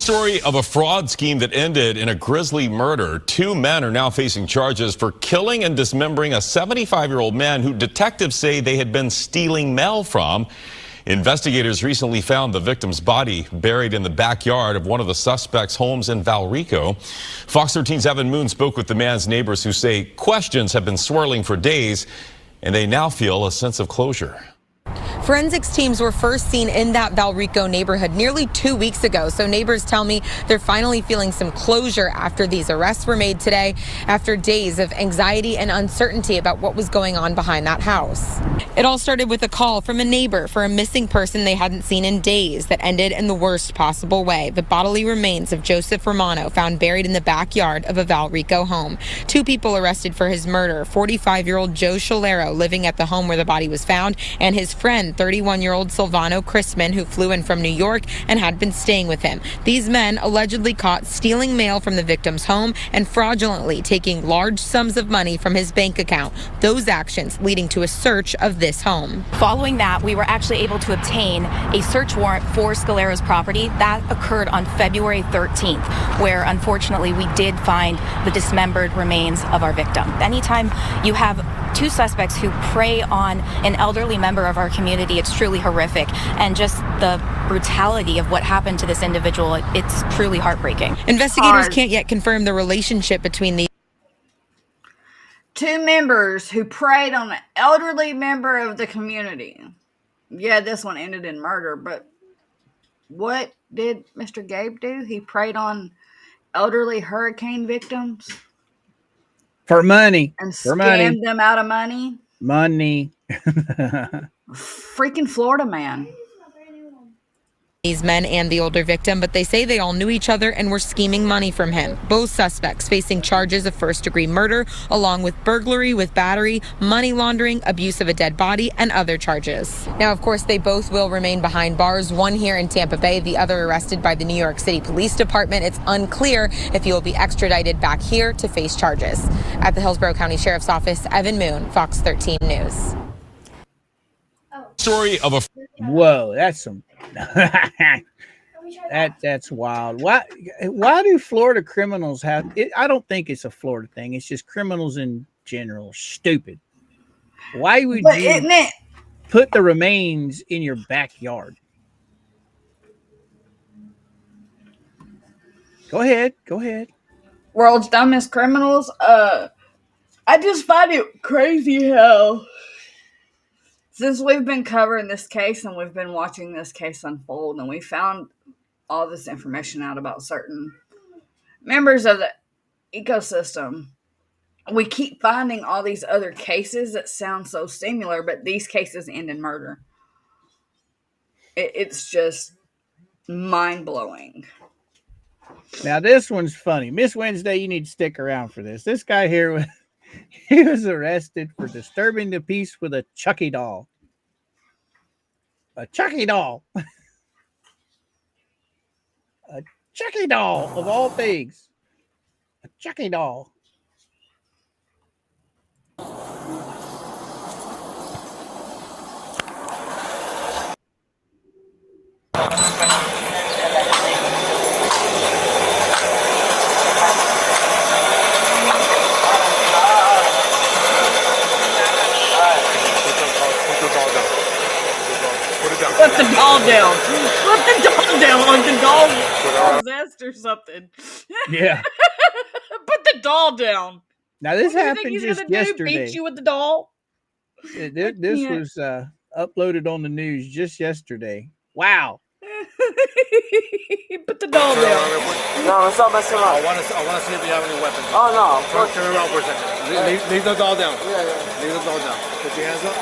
Story of a fraud scheme that ended in a grisly murder. 2 men are now facing charges for killing and dismembering a 75-year-old man who detectives say they had been stealing mail from. Investigators recently found the victim's body buried in the backyard of one of the suspects' homes in Valrico. Fox 13's Evan Moon spoke with the man's neighbors who say questions have been swirling for days, and they now feel a sense of closure. Forensics teams were first seen in that Valrico neighborhood nearly 2 weeks ago. So neighbors tell me they're finally feeling some closure after these arrests were made today, after days of anxiety and uncertainty about what was going on behind that house. It all started with a call from a neighbor for a missing person they hadn't seen in days that ended in the worst possible way. The bodily remains of Joseph Romano found buried in the backyard of a Valrico home. 2 people arrested for his murder, 45-year-old Joe Scholero living at the home where the body was found, and his friend, 31-year-old Silvano Chrisman, who flew in from New York and had been staying with him. These men allegedly caught stealing mail from the victim's home and fraudulently taking large sums of money from his bank account. Those actions leading to a search of this home. Following that, we were actually able to obtain a search warrant for Scolero's property. That occurred on February 13th, where unfortunately we did find the dismembered remains of our victim. Anytime you have 2 suspects who prey on an elderly member of our community, it's truly horrific. And just the brutality of what happened to this individual, it's truly heartbreaking. Investigators can't yet confirm the relationship between the 2 members who preyed on an elderly member of the community. Yeah, this one ended in murder, but what did Mr. Gabe do? He preyed on elderly hurricane victims For money. and For scammed money. them out of money. Money. Freaking Florida man. these men and the older victim, but they say they all knew each other and were scheming money from him. Both suspects facing charges of first-degree murder, along with burglary with battery, money laundering, abuse of a dead body, and other charges. Now, of course, they both will remain behind bars, one here in Tampa Bay, the other arrested by the New York City Police Department. It's unclear if he will be extradited back here to face charges. At the Hillsborough County Sheriff's Office, Evan Moon, Fox 13 News. Story of a Whoa, that's some that's wild. Why do Florida criminals have it? I don't think it's a Florida thing. It's just criminals in general stupid. Why would you put the remains in your backyard? Go ahead. World's dumbest criminals. I just find it crazy how since we've been covering this case and we've been watching this case unfold and we found all this information out about certain members of the ecosystem, we keep finding all these other cases that sound so similar, but these cases end in murder. It's just mind-blowing. Now this one's funny. Miss Wednesday, you need to stick around for this. This guy here, he was arrested for disturbing the peace with a Chucky doll. A Chucky doll. A Chucky doll of all things. A Chucky doll. Put the doll down. Put the doll down like the doll possessed or something. Yeah. Put the doll down. Now this What do you think happened he's just gonna do? yesterday. Beat you with the doll? This was uploaded on the news just yesterday. Wow. Put the doll down. No, it's not messing around. I want to see if you have any weapons. Oh, no. Turn around for a second. Leave the doll down. Yeah. Leave the doll down. Put your hands up.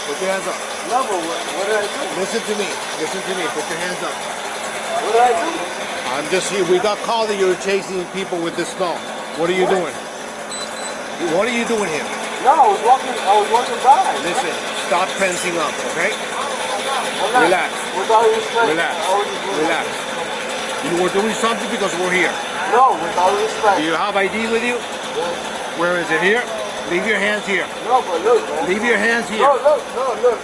Put your hands up. No, but what did I do? Listen to me. Put your hands up. What did I do? I'm just here. We got called that you were chasing people with this doll. What are you doing? What are you doing here? No, I was walking by. Listen, stop tensing up, okay? Relax. With all respect, Relax. I was just doing Relax. You were doing something because we're here. No, with all respect. Do you have ID with you? Yes. Where is it? Here? Leave your hands here. No, but look, man. Leave your hands here. No, look.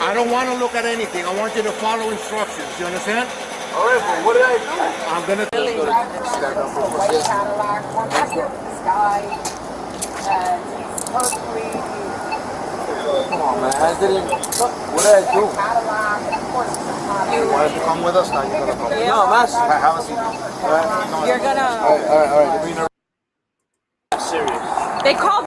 I don't want to look at anything. I want you to follow instructions. You understand? All right, but what did I do? I'm going to... Come on, man. I didn't... What did I do? You wanted to come with us? Now you're going to come with us. No, I'm asking. Have a seat. All right. You're gonna. All right. You're being serious. They called.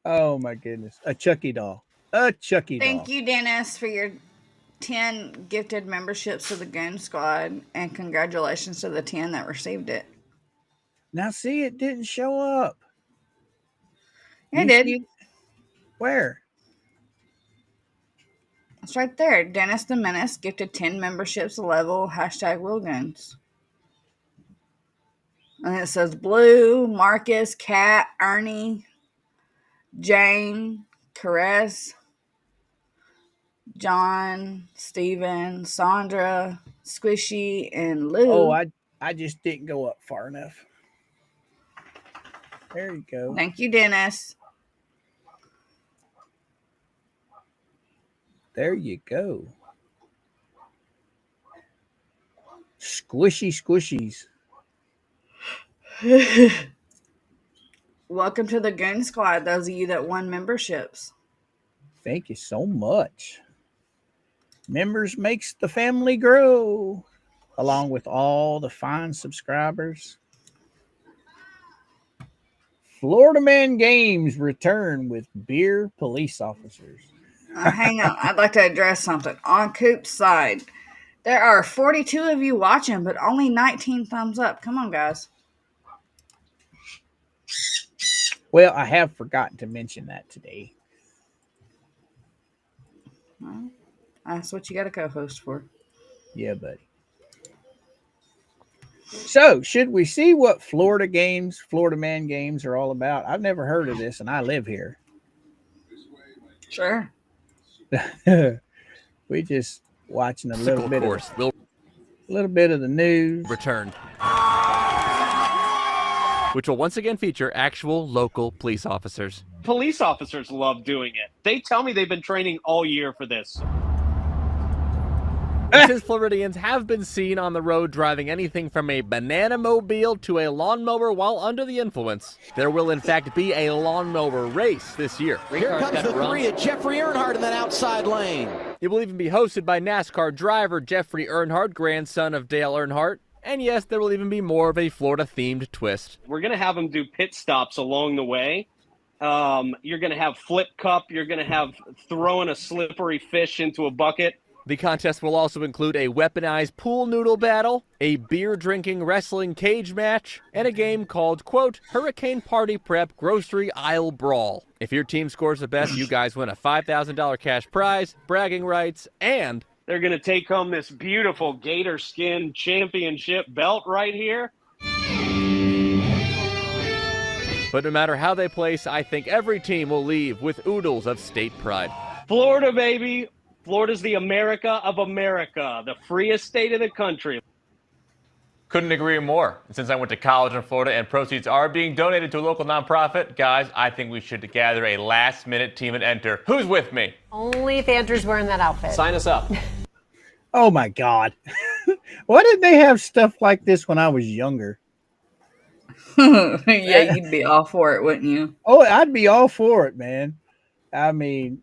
Oh my goodness. A Chucky doll. A Chucky doll. Thank you, Dennis, for your 10 gifted memberships to the Goon Squad, and congratulations to the 10 that received it. Now see, it didn't show up. It You did. see it? Where? It's right there. Dennis the Menace gifted 10 memberships level #WillGuns. And it says Blue, Marcus, Kat, Ernie, Jane, Caress, John, Steven, Sandra, Squishy, and Lou. Oh, I just didn't go up far enough. There you go. Thank you, Dennis. There you go. Squishy squishies. Welcome to the Goon Squad, those of you that won memberships. Thank you so much. Members makes the family grow, along with all the fine subscribers. Florida Man Games return with beer police officers. Hang on. I'd like to address something. On Coop's side, there are 42 of you watching, but only 19 thumbs up. Come on, guys. Well, I have forgotten to mention that today. Well, that's what you got a co-host for. Yeah, buddy. So, should we see what Florida Man Games are all about? I've never heard of this, and I live here. Sure. We just watching a little bit of the news. Returned, which will once again feature actual local police officers. Police officers love doing it. They tell me they've been training all year for this. Since Floridians have been seen on the road driving anything from a banana mobile to a lawnmower while under the influence, there will in fact be a lawnmower race this year. Here comes the three of Jeffrey Earnhardt in that outside lane. It will even be hosted by NASCAR driver Jeffrey Earnhardt, grandson of Dale Earnhardt. And yes, there will even be more of a Florida-themed twist. We're going to have them do pit stops along the way. You're going to have flip cup. You're going to have throwing a slippery fish into a bucket. The contest will also include a weaponized pool noodle battle, a beer-drinking wrestling cage match, and a game called, quote, Hurricane Party Prep Grocery Aisle Brawl. If your team scores the best, you guys win a $5,000 cash prize, bragging rights, and they're going to take home this beautiful gator skin championship belt right here. But no matter how they place, I think every team will leave with oodles of state pride. Florida, baby. Florida's the America of America, the freest state in the country. Couldn't agree more. Since I went to college in Florida and proceeds are being donated to a local nonprofit, guys, I think we should gather a last-minute team and enter. Who's with me? Only if Andrew's wearing that outfit. Sign us up. Oh my God. Why didn't they have stuff like this when I was younger? Yeah, you'd be all for it, wouldn't you? Oh, I'd be all for it, man. I mean,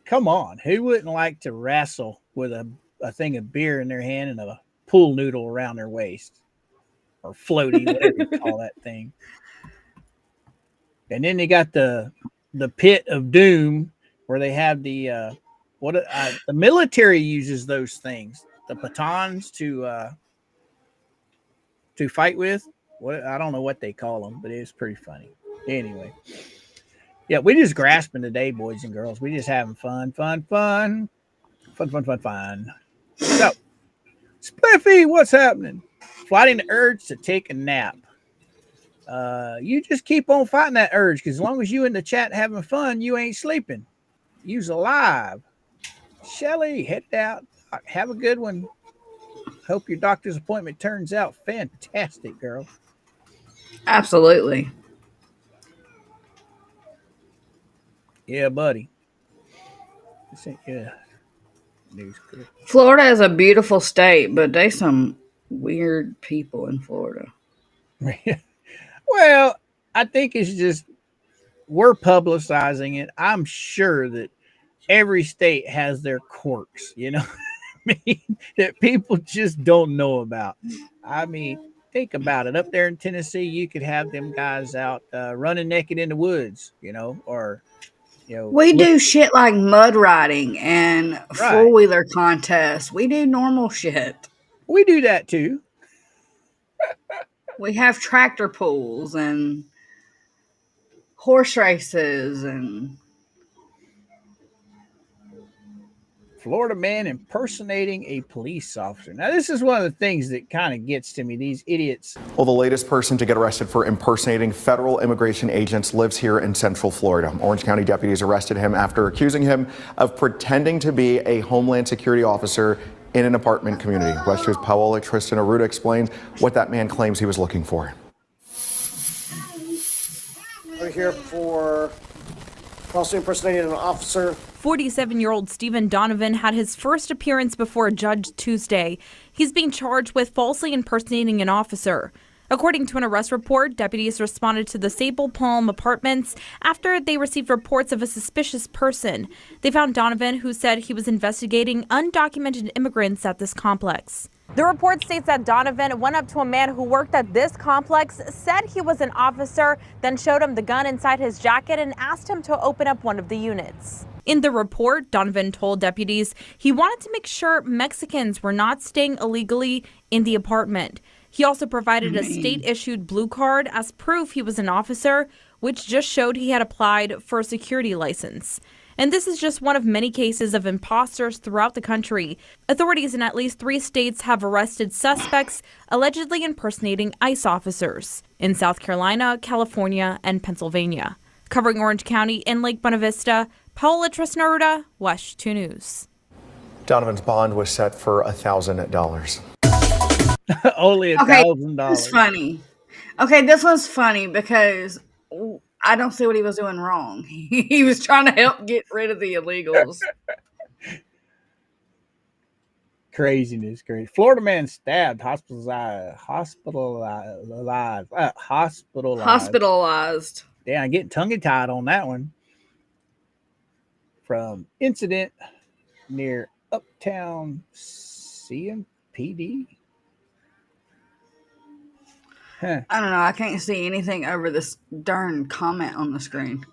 come on. Who wouldn't like to wrestle with a thing of beer in their hand and a pool noodle around their waist? Or floaty, whatever you call that thing. And then they got the pit of doom where they have the military uses those things, the batons to fight with. What, I don't know what they call them, but it's pretty funny. Anyway, yeah, we just grasping today, boys and girls. We just having fun. So, Spliffy, what's happening? Fighting the urge to take a nap. You just keep on fighting that urge, because as long as you in the chat having fun, you ain't sleeping. You's alive. Shelly, head out. Have a good one. Hope your doctor's appointment turns out fantastic, girl. Absolutely. Yeah, buddy. Yeah. News crew. Florida is a beautiful state, but they some weird people in Florida. Well, I think it's just we're publicizing it. I'm sure that every state has their quirks, you know, I mean, that people just don't know about. I mean, think about it. Up there in Tennessee, you could have them guys out running naked in the woods, you know, or we do shit like mud riding and four-wheeler contests. We do normal shit. We do that too. We have tractor pulls and horse races and Florida man impersonating a police officer. Now, this is one of the things that kind of gets to me, these idiots. Well, the latest person to get arrested for impersonating federal immigration agents lives here in Central Florida. Orange County deputies arrested him after accusing him of pretending to be a Homeland Security officer in an apartment community. West 2's Paola Tristan Arruda explains what that man claims he was looking for. We're here for falsely impersonating an officer. 47-year-old Stephen Donovan had his first appearance before a judge Tuesday. He's being charged with falsely impersonating an officer. According to an arrest report, deputies responded to the Sable Palm apartments after they received reports of a suspicious person. They found Donovan, who said he was investigating undocumented immigrants at this complex. The report states that Donovan went up to a man who worked at this complex, said he was an officer, then showed him the gun inside his jacket and asked him to open up one of the units. In the report, Donovan told deputies he wanted to make sure Mexicans were not staying illegally in the apartment. He also provided a state-issued blue card as proof he was an officer, which just showed he had applied for a security license. And this is just one of many cases of imposters throughout the country. Authorities in at least 3 states have arrested suspects allegedly impersonating ICE officers in South Carolina, California, and Pennsylvania. Covering Orange County and Lake Buena Vista, Paola Tristan Arruda, WESH 2 News. Donovan's bond was set for $1,000. Only $1,000. This is funny. Okay, this one's funny because I don't see what he was doing wrong. He was trying to help get rid of the illegals. Craziness, crazy. Florida man stabbed, hospitalized. Yeah, I'm getting tongue-tied on that one. From incident near Uptown CMPD. Huh. I don't know. I can't see anything over this darn comment on the screen.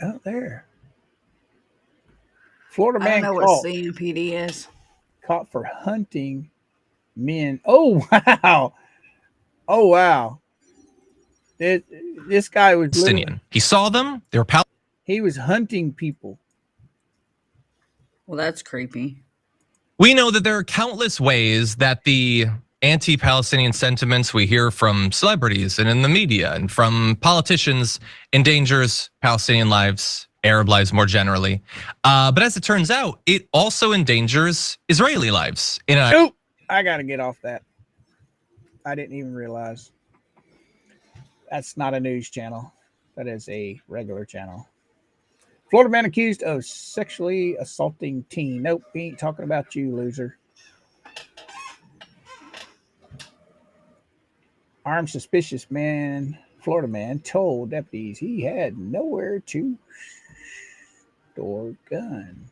Out there. Florida man I don't know caught. what CMPD is. Caught for hunting men. Oh, wow. Oh, wow. This guy was Palestinian. He saw them. They were he was hunting people. Well, that's creepy. We know that there are countless ways that the anti-Palestinian sentiments we hear from celebrities and in the media and from politicians endangers Palestinian lives, Arab lives more generally. But as it turns out, it also endangers Israeli lives. I got to get off that. I didn't even realize. That's not a news channel. That is a regular channel. Florida man accused of sexually assaulting teen. Nope, we ain't talking about you, loser. Armed suspicious man, Florida man, told deputies he had nowhere to store gun.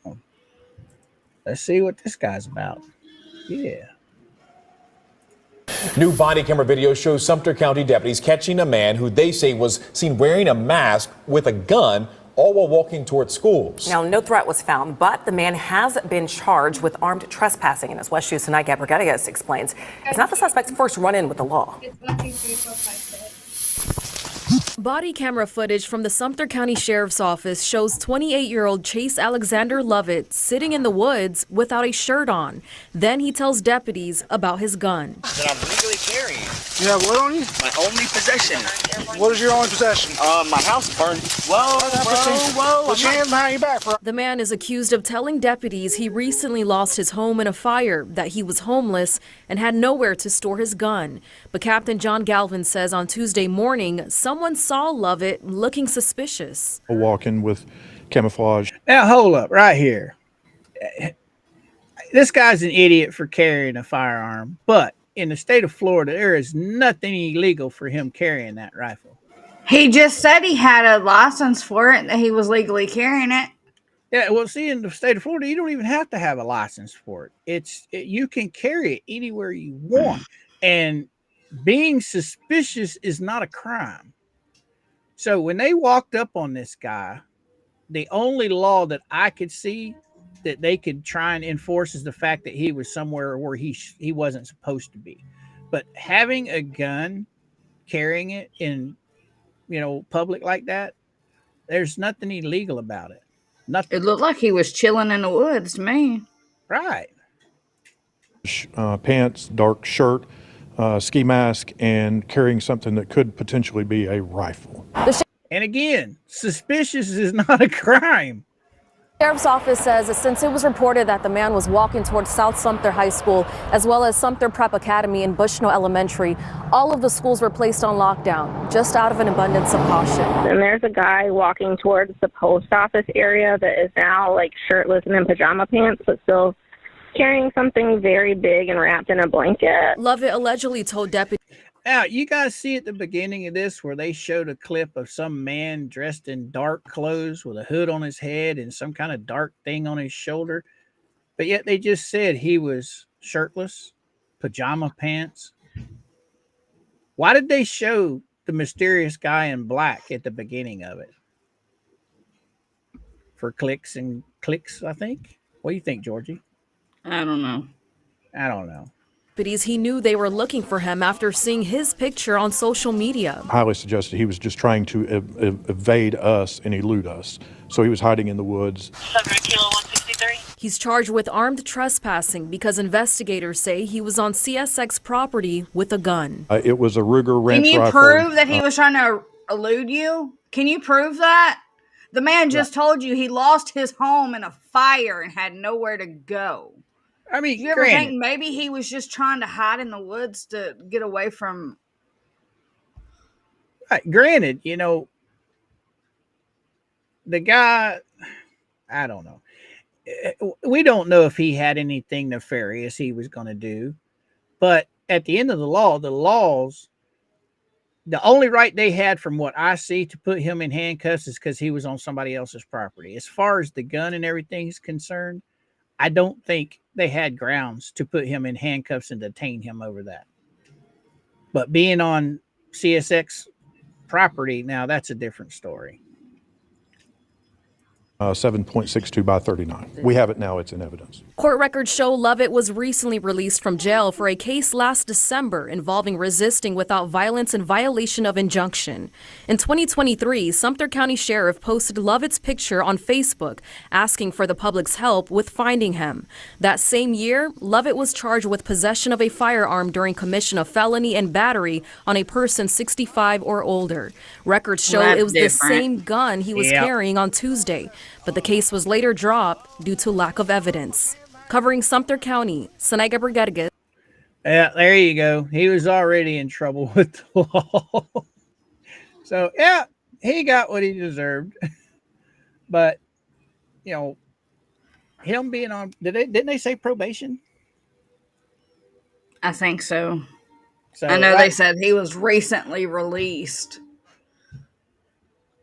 Oh. Let's see what this guy's about. Yeah. New body camera video shows Sumter County deputies catching a man who they say was seen wearing a mask with a gun, all while walking towards schools. Now, no threat was found, but the man has been charged with armed trespassing. And as West Shoes tonight, Gabriel explains, it's not the suspect's first run-in with the law. Body camera footage from the Sumter County Sheriff's Office shows 28-year-old Chase Alexander Lovett sitting in the woods without a shirt on. Then he tells deputies about his gun. That I'm legally carry. You have what on you? My only possession. What is your only possession? My house burned. Whoa, whoa. Put your hands behind your back, bro. The man is accused of telling deputies he recently lost his home in a fire, that he was homeless and had nowhere to store his gun. But Captain John Galvin says on Tuesday morning, someone saw Lovett looking suspicious. Walking with camouflage. Now, hold up right here. This guy's an idiot for carrying a firearm, but in the state of Florida, there is nothing illegal for him carrying that rifle. He just said he had a license for it and that he was legally carrying it. Yeah, well, see, in the state of Florida, you don't even have to have a license for it. You can carry it anywhere you want, and being suspicious is not a crime. So when they walked up on this guy, the only law that I could see that they could try and enforce is the fact that he was somewhere where he wasn't supposed to be. But having a gun, carrying it in, public like that, there's nothing illegal about it. Nothing. It looked like he was chilling in the woods to me. Right. Pants, dark shirt, ski mask, and carrying something that could potentially be a rifle. And again, suspicious is not a crime. The Sheriff's Office says since it was reported that the man was walking towards South Sumter High School as well as Sumter Prep Academy and Bushnell Elementary, all of the schools were placed on lockdown, just out of an abundance of caution. And there's a guy walking towards the post office area that is now shirtless and in pajama pants, but still carrying something very big and wrapped in a blanket. Lovett allegedly told deputies. Now, you guys see at the beginning of this where they showed a clip of some man dressed in dark clothes with a hood on his head and some kind of dark thing on his shoulder. But yet they just said he was shirtless, pajama pants. Why did they show the mysterious guy in black at the beginning of it? For clicks, I think. What do you think, Georgie? I don't know. He knew they were looking for him after seeing his picture on social media. Highly suggested he was just trying to evade us and elude us. So he was hiding in the woods. He's charged with armed trespassing because investigators say he was on CSX property with a gun. It was a Ruger Ranch rifle. Can you prove that he was trying to elude you? Can you prove that? The man just told you he lost his home in a fire and had nowhere to go. I mean, do you ever think maybe he was just trying to hide in the woods to get away from? Right, granted, the guy, I don't know. We don't know if he had anything nefarious he was going to do. But at the end of the laws, the only right they had from what I see to put him in handcuffs is because he was on somebody else's property. As far as the gun and everything is concerned, I don't think they had grounds to put him in handcuffs and detain him over that. But being on CSX property, now that's a different story. 7.62 by 39. We have it now. It's in evidence. Court records show Lovett was recently released from jail for a case last December involving resisting without violence in violation of injunction. In 2023, Sumter County Sheriff posted Lovett's picture on Facebook asking for the public's help with finding him. That same year, Lovett was charged with possession of a firearm during commission of felony and battery on a person 65 or older. Records show it was the same gun he was carrying on Tuesday. But the case was later dropped due to lack of evidence. Covering Sumter County, Sanaiga Brigadigas. Yeah, there you go. He was already in trouble with the law. So, yeah, he got what he deserved. But, him being on, didn't they say probation? I think so. I know they said he was recently released.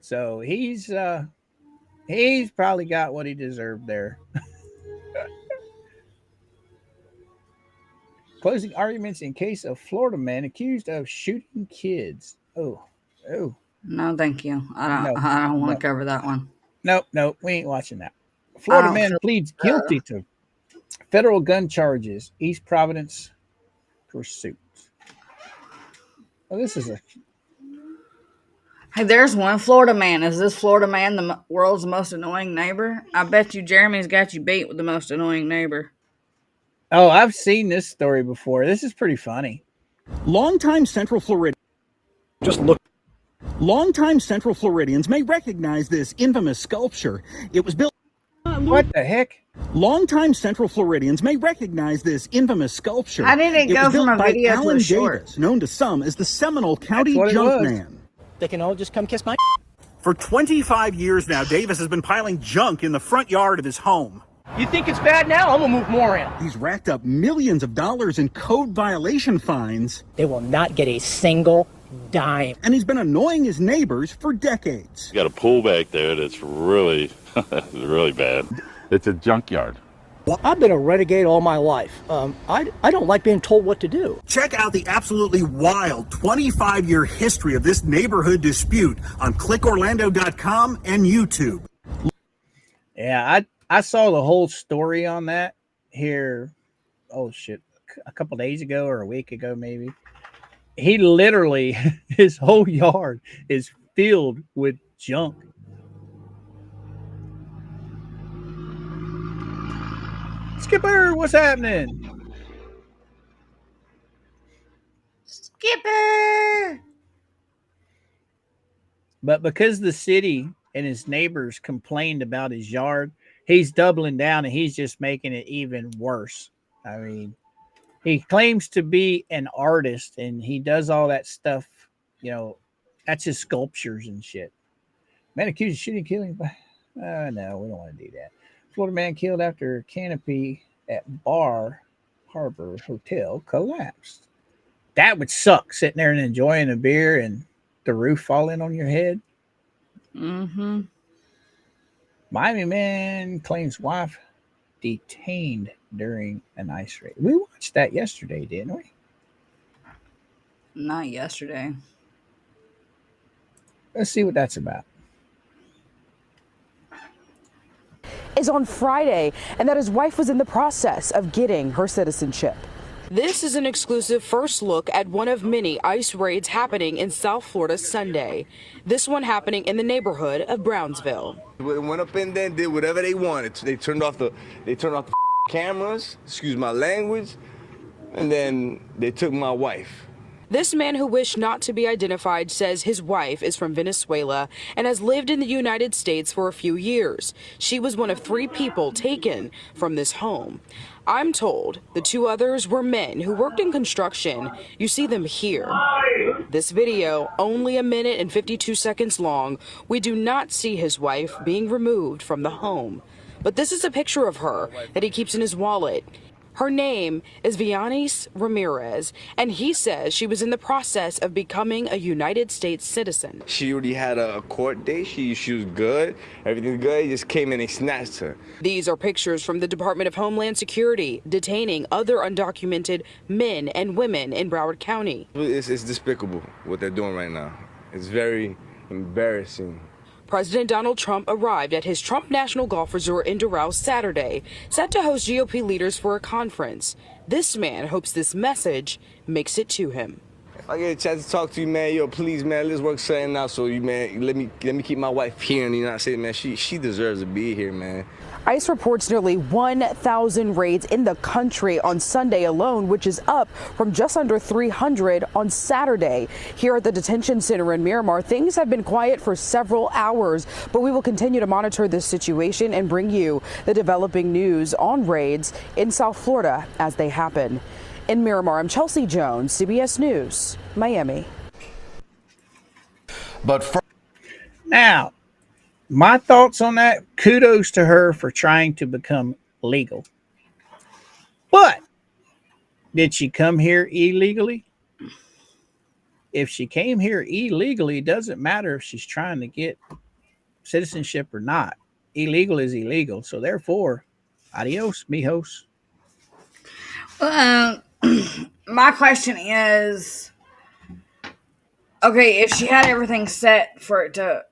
So he's probably got what he deserved there. Closing arguments in case of Florida man accused of shooting kids. Oh. No, thank you. I don't want to cover that one. Nope. We ain't watching that. Florida man pleads guilty to federal gun charges. East Providence pursuit. Well, this is Hey, there's one Florida man. Is this Florida man the world's most annoying neighbor? I bet you Jeremy's got you beat with the most annoying neighbor. Oh, I've seen this story before. This is pretty funny. Longtime Central Floridians may recognize this infamous sculpture. It was built. What the heck? Longtime Central Floridians may recognize this infamous sculpture. How did it go was built from a by video to a Alan short? Davis, known to some as the Seminole County what it Junk was. Man. They can all just come kiss my. For 25 years now, Davis has been piling junk in the front yard of his home. You think it's bad now? I'm gonna move more in. He's racked up millions of dollars in code violation fines. They will not get a single dime. And he's been annoying his neighbors for decades. You got a pool back there that's really, really bad. It's a junkyard. I've been a renegade all my life. I don't like being told what to do. Check out the absolutely wild 25-year history of this neighborhood dispute on clickorlando.com and YouTube. Yeah, I saw the whole story on that here. Oh shit, a couple days ago or a week ago maybe. He literally, his whole yard is filled with junk. Skipper, what's happening? Skipper! But because the city and his neighbors complained about his yard, he's doubling down and he's just making it even worse. I mean, he claims to be an artist and he does all that stuff. You know, that's his sculptures and shit. Man accused of shooting, killing. No, we don't want to do that. Florida man killed after canopy at Bar Harbor Hotel collapsed. That would suck, sitting there and enjoying a beer and the roof falling on your head. Mm-hmm. Miami man claims wife detained during an ice raid. We watched that yesterday, didn't we? Not yesterday. Let's see what that's about. Is on Friday, and that his wife was in the process of getting her citizenship. This is an exclusive first look at one of many ICE raids happening in South Florida Sunday. This one happening in the neighborhood of Brownsville. They went up in there and did whatever they wanted. They turned off the cameras, excuse my language, and then they took my wife. This man who wished not to be identified says his wife is from Venezuela and has lived in the United States for a few years. She was one of 3 people taken from this home. I'm told the 2 others were men who worked in construction. You see them here. This video, only a minute and 52 seconds long, we do not see his wife being removed from the home. But this is a picture of her that he keeps in his wallet. Her name is Vianis Ramirez, and he says she was in the process of becoming a United States citizen. She already had a court date. She was good. Everything's good. He just came in and snatched her. These are pictures from the Department of Homeland Security detaining other undocumented men and women in Broward County. It's despicable what they're doing right now. It's very embarrassing. President Donald Trump arrived at his Trump National Golf Resort in Doral Saturday, set to host GOP leaders for a conference. This man hopes this message makes it to him. If I get a chance to talk to you, man, yo, please, man, let's work something out. So you, man, let me keep my wife here in the United States, man. She deserves to be here, man. ICE reports nearly 1,000 raids in the country on Sunday alone, which is up from just under 300 on Saturday. Here at the detention center in Miramar, things have been quiet for several hours, but we will continue to monitor this situation and bring you the developing news on raids in South Florida as they happen. In Miramar, I'm Chelsea Jones, CBS News, Miami. But now, my thoughts on that, kudos to her for trying to become legal. But did she come here illegally? If she came here illegally, it doesn't matter if she's trying to get citizenship or not. Illegal is illegal. So therefore, adios, mijos. My question is, okay, if she had everything set for it to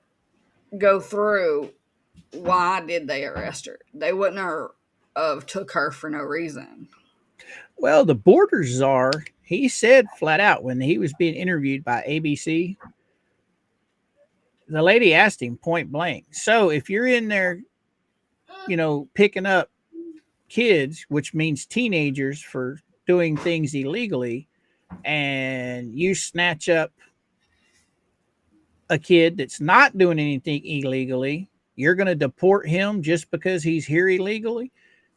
go through, why did they arrest her? They wouldn't have took her for no reason. Well, the border czar, he said flat out when he was being interviewed by ABC, the lady asked him point blank, so if you're in there, picking up kids, which means teenagers for doing things illegally, and you snatch up a kid that's not doing anything illegally, you're going to deport him just because he's here illegally?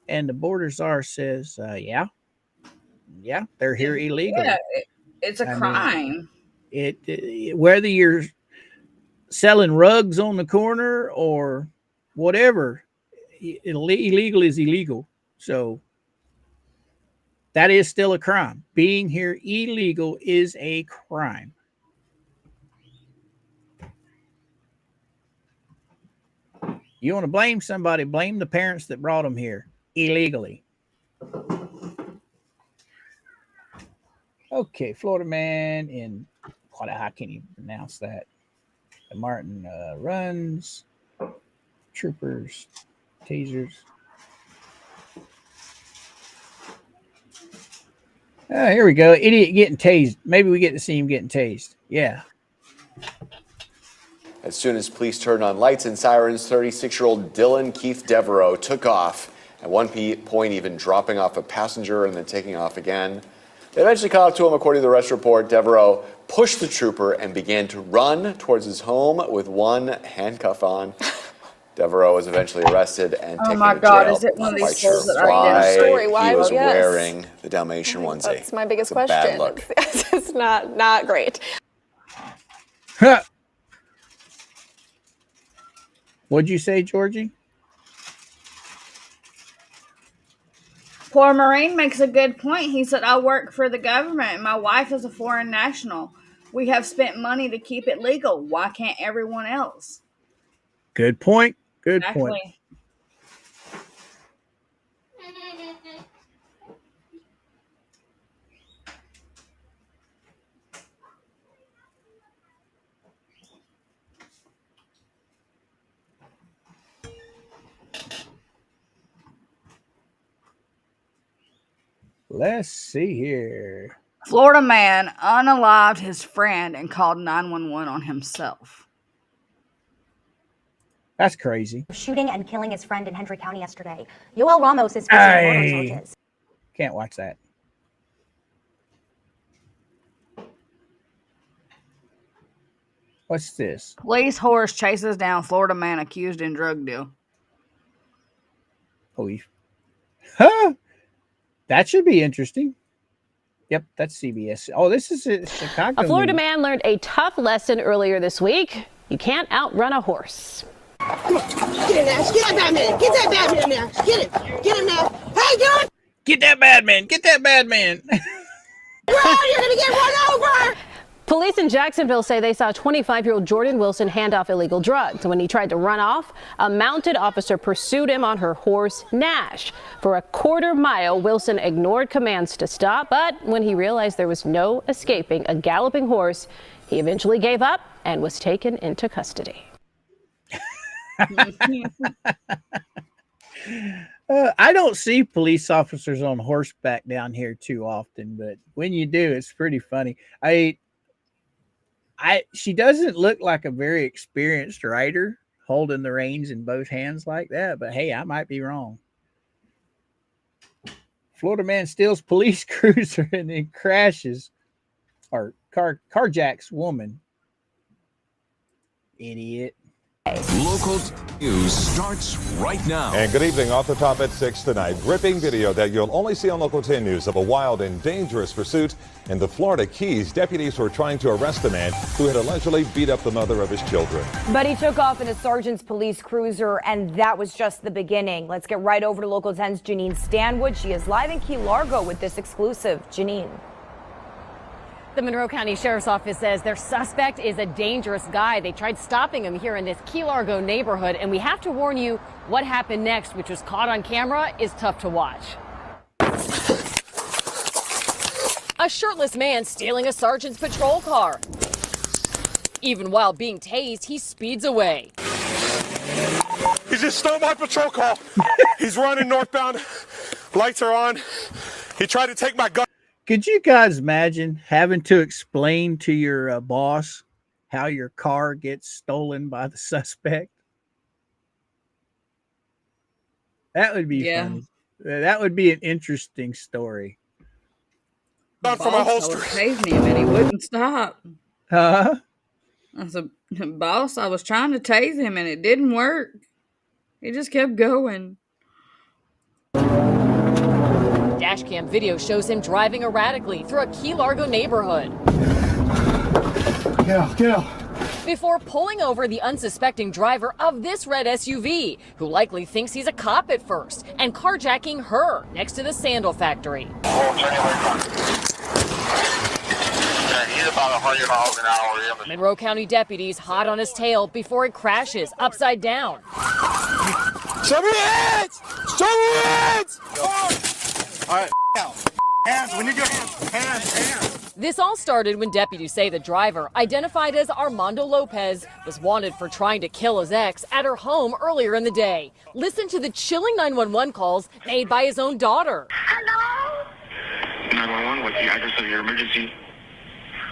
And the border czar says, yeah, they're here illegally. Yeah, it's a crime. Whether you're selling rugs on the corner or whatever, illegal is illegal. So that is still a crime. Being here illegal is a crime. You want to blame somebody, blame the parents that brought them here illegally. Okay, Florida man in, I can't even pronounce that. The Martin runs, troopers, tasers. Here we go. Idiot getting tased. Maybe we get to see him getting tased. Yeah. As soon as police turned on lights and sirens, 36-year-old Dylan Keith Devereaux took off, at one point even dropping off a passenger and then taking off again. They eventually caught up to him. According to the arrest report, Devereaux pushed the trooper and began to run towards his home with one handcuff on. Devereaux was eventually arrested and taken to jail. Is it one of these sure that are why he was wearing the Dalmatian onesie. That's my biggest It's a bad question. look. It's not great. What'd you say, Georgie? Poor Marine makes a good point. He said, I work for the government and my wife is a foreign national. We have spent money to keep it legal. Why can't everyone else? Good point. Good point. Let's see here. Florida man unalived his friend and called 911 on himself. That's crazy. Shooting and killing his friend in Hendry County yesterday. Yoel Ramos is facing murder charges. Can't watch that. What's this? Police horse chases down Florida man accused in drug deal. Police. Huh? That should be interesting. Yep, that's CBS. Oh, this is Chicago. A Florida news. man learned a tough lesson earlier this week. You can't outrun a horse. Come on, get in there. Get that bad man. Get that bad man now. Get him. Get him now. Hey, get him. Get that bad man. Get that bad man. Bro, you're going to get run over. Police in Jacksonville say they saw 25-year-old Jordan Wilson hand off illegal drugs. When he tried to run off, a mounted officer pursued him on her horse, Nash. For a quarter mile, Wilson ignored commands to stop, but when he realized there was no escaping a galloping horse, he eventually gave up and was taken into custody. I don't see police officers on horseback down here too often, but when you do, it's pretty funny. She doesn't look like a very experienced rider holding the reins in both hands like that, but hey, I might be wrong. Florida man steals police cruiser and then crashes or carjacks woman. Idiot. Local news starts right now. And good evening. Off the top at 6 tonight. Gripping video that you'll only see on Local 10 News of a wild and dangerous pursuit in the Florida Keys. Deputies were trying to arrest a man who had allegedly beat up the mother of his children. But he took off in a sergeant's police cruiser, and that was just the beginning. Let's get right over to Local 10's Janine Stanwood. She is live in Key Largo with this exclusive. Janine. The Monroe County Sheriff's Office says their suspect is a dangerous guy. They tried stopping him here in this Key Largo neighborhood, and we have to warn you what happened next, which was caught on camera, is tough to watch. A shirtless man stealing a sergeant's patrol car. Even while being tased, he speeds away. He just stole my patrol car. He's running northbound. Lights are on. He tried to take my gun. Could you guys imagine having to explain to your boss how your car gets stolen by the suspect? That would be funny. That would be an interesting story. Gun for my Boss, I holster. was tasing him and he wouldn't stop. Huh? I said, boss, I was trying to tase him and it didn't work. He just kept going. Dashcam video shows him driving erratically through a Key Largo neighborhood. Get out. Before pulling over the unsuspecting driver of this red SUV, who likely thinks he's a cop at first, and carjacking her next to the sandal factory. He's about 100 miles an hour. Monroe County deputies hot on his tail before it crashes upside down. Show me your hands! Show me your hands! All right, hands. We need your hands. Hands. This all started when deputies say the driver, identified as Armando Lopez, was wanted for trying to kill his ex at her home earlier in the day. Listen to the chilling 911 calls made by his own daughter. Hello? 911, what's the address of your emergency?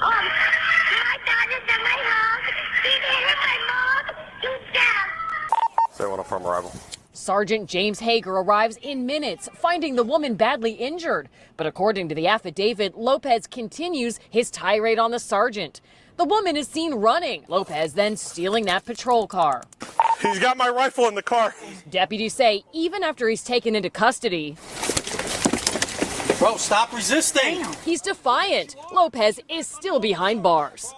My daughter's in my house. She's hitting my mom to death. 7 from arrival. Sergeant James Hager arrives in minutes, finding the woman badly injured. But according to the affidavit, Lopez continues his tirade on the sergeant. The woman is seen running, Lopez then stealing that patrol car. He's got my rifle in the car. Deputies say even after he's taken into custody, Bro, stop resisting. he's defiant. Lopez is still behind bars.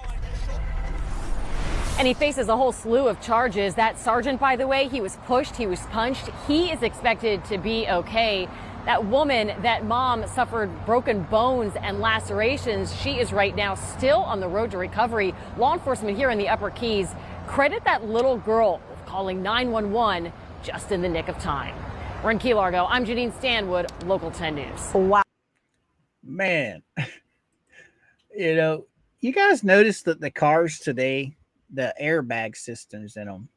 And he faces a whole slew of charges. That sergeant, by the way, he was pushed, he was punched. He is expected to be okay. That woman, that mom, suffered broken bones and lacerations. She is right now still on the road to recovery. Law enforcement here in the Upper Keys credit that little girl with calling 911 just in the nick of time. We're in Key Largo. I'm Janine Stanwood, Local 10 News. Wow. Man, you know, you guys notice that the cars today, the airbag systems in them,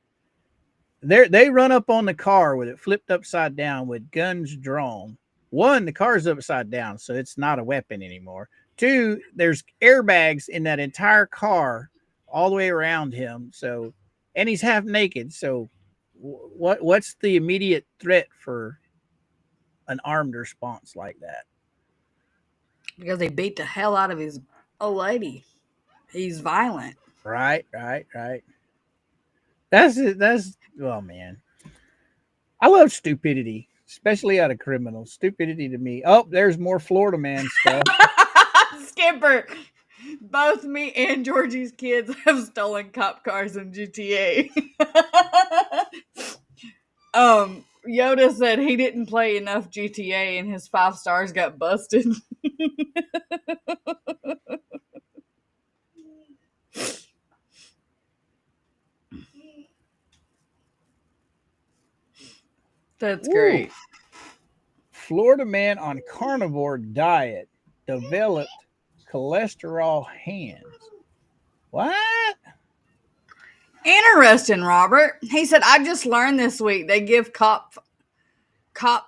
they run up on the car with it flipped upside down with guns drawn. One, the car's upside down, so it's not a weapon anymore. Two, there's airbags in that entire car all the way around him. So, and he's half naked. So what's the immediate threat for an armed response like that? Because they beat the hell out of his old lady. He's violent. Right. That's it. Oh man, I love stupidity, especially out of criminals. Stupidity to me. Oh, there's more Florida man stuff. Skipper, both me and Georgie's kids have stolen cop cars in GTA. Yoda said he didn't play enough GTA and his 5 stars got busted. That's great. Ooh. Florida man on carnivore diet developed cholesterol hands. What? Interesting, Robert. He said, I just learned this week they give cop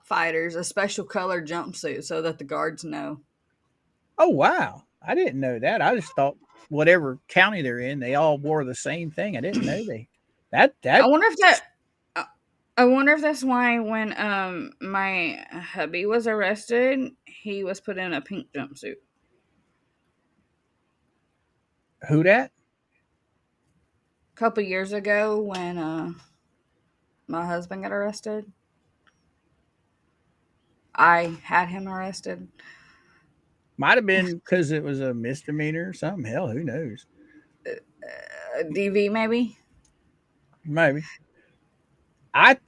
fighters a special colored jumpsuit so that the guards know. Oh, wow. I didn't know that. I just thought whatever county they're in, they all wore the same thing. I didn't know that. I wonder if that's why when my hubby was arrested, he was put in a pink jumpsuit. Who that? A couple years ago when my husband got arrested. I had him arrested. Might have been because it was a misdemeanor or something. Hell, who knows? DV maybe? Maybe.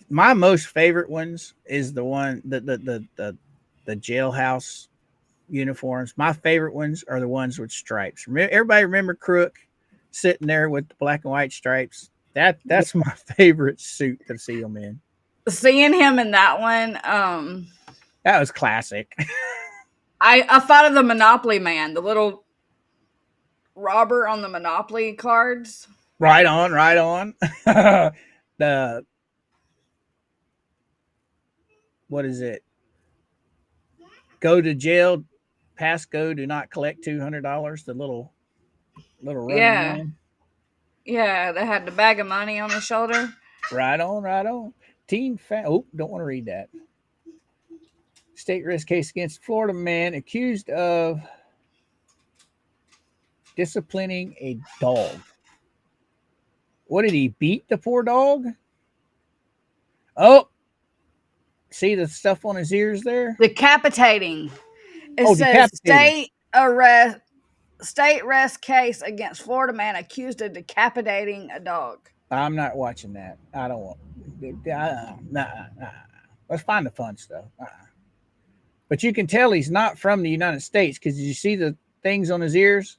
My most favorite ones is the one the jailhouse uniforms. My favorite ones are the ones with stripes. Everybody remember Crook sitting there with the black and white stripes? That's my favorite suit to see him in. Seeing him in that one, that was classic. I thought of the Monopoly man, the little robber on the Monopoly cards. Right on. What is it? Go to jail, pass go, do not collect $200. The little man. Yeah, they had the bag of money on the shoulder. Right on. Don't want to read that. State arrest case against Florida man accused of disciplining a dog. What did he beat the poor dog? Oh, see the stuff on his ears there? Decapitating. It says state arrest case against Florida man accused of decapitating a dog. I'm not watching that. I don't want. Nah. Let's find the fun stuff. But you can tell he's not from the United States because you see the things on his ears,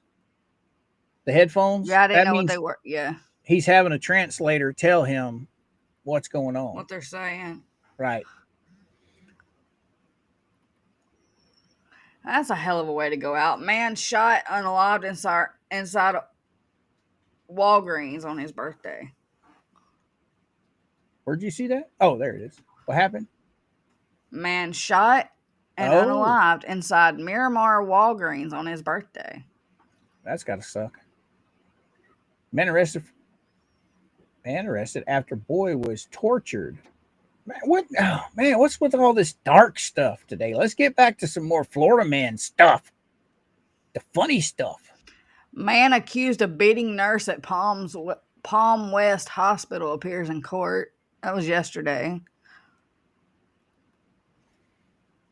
the headphones. Yeah, I didn't know what they were. Yeah, he's having a translator tell him what's going on. What they're saying. Right. That's a hell of a way to go out. Man shot unalived inside Walgreens on his birthday. Where'd you see that? Oh, there it is. What happened? Man shot and unalived inside Miramar Walgreens on his birthday. That's got to suck. Man arrested after boy was tortured. Man, what's with all this dark stuff today? Let's get back to some more Florida man stuff. The funny stuff. Man accused of beating nurse at Palm West Hospital appears in court. That was yesterday.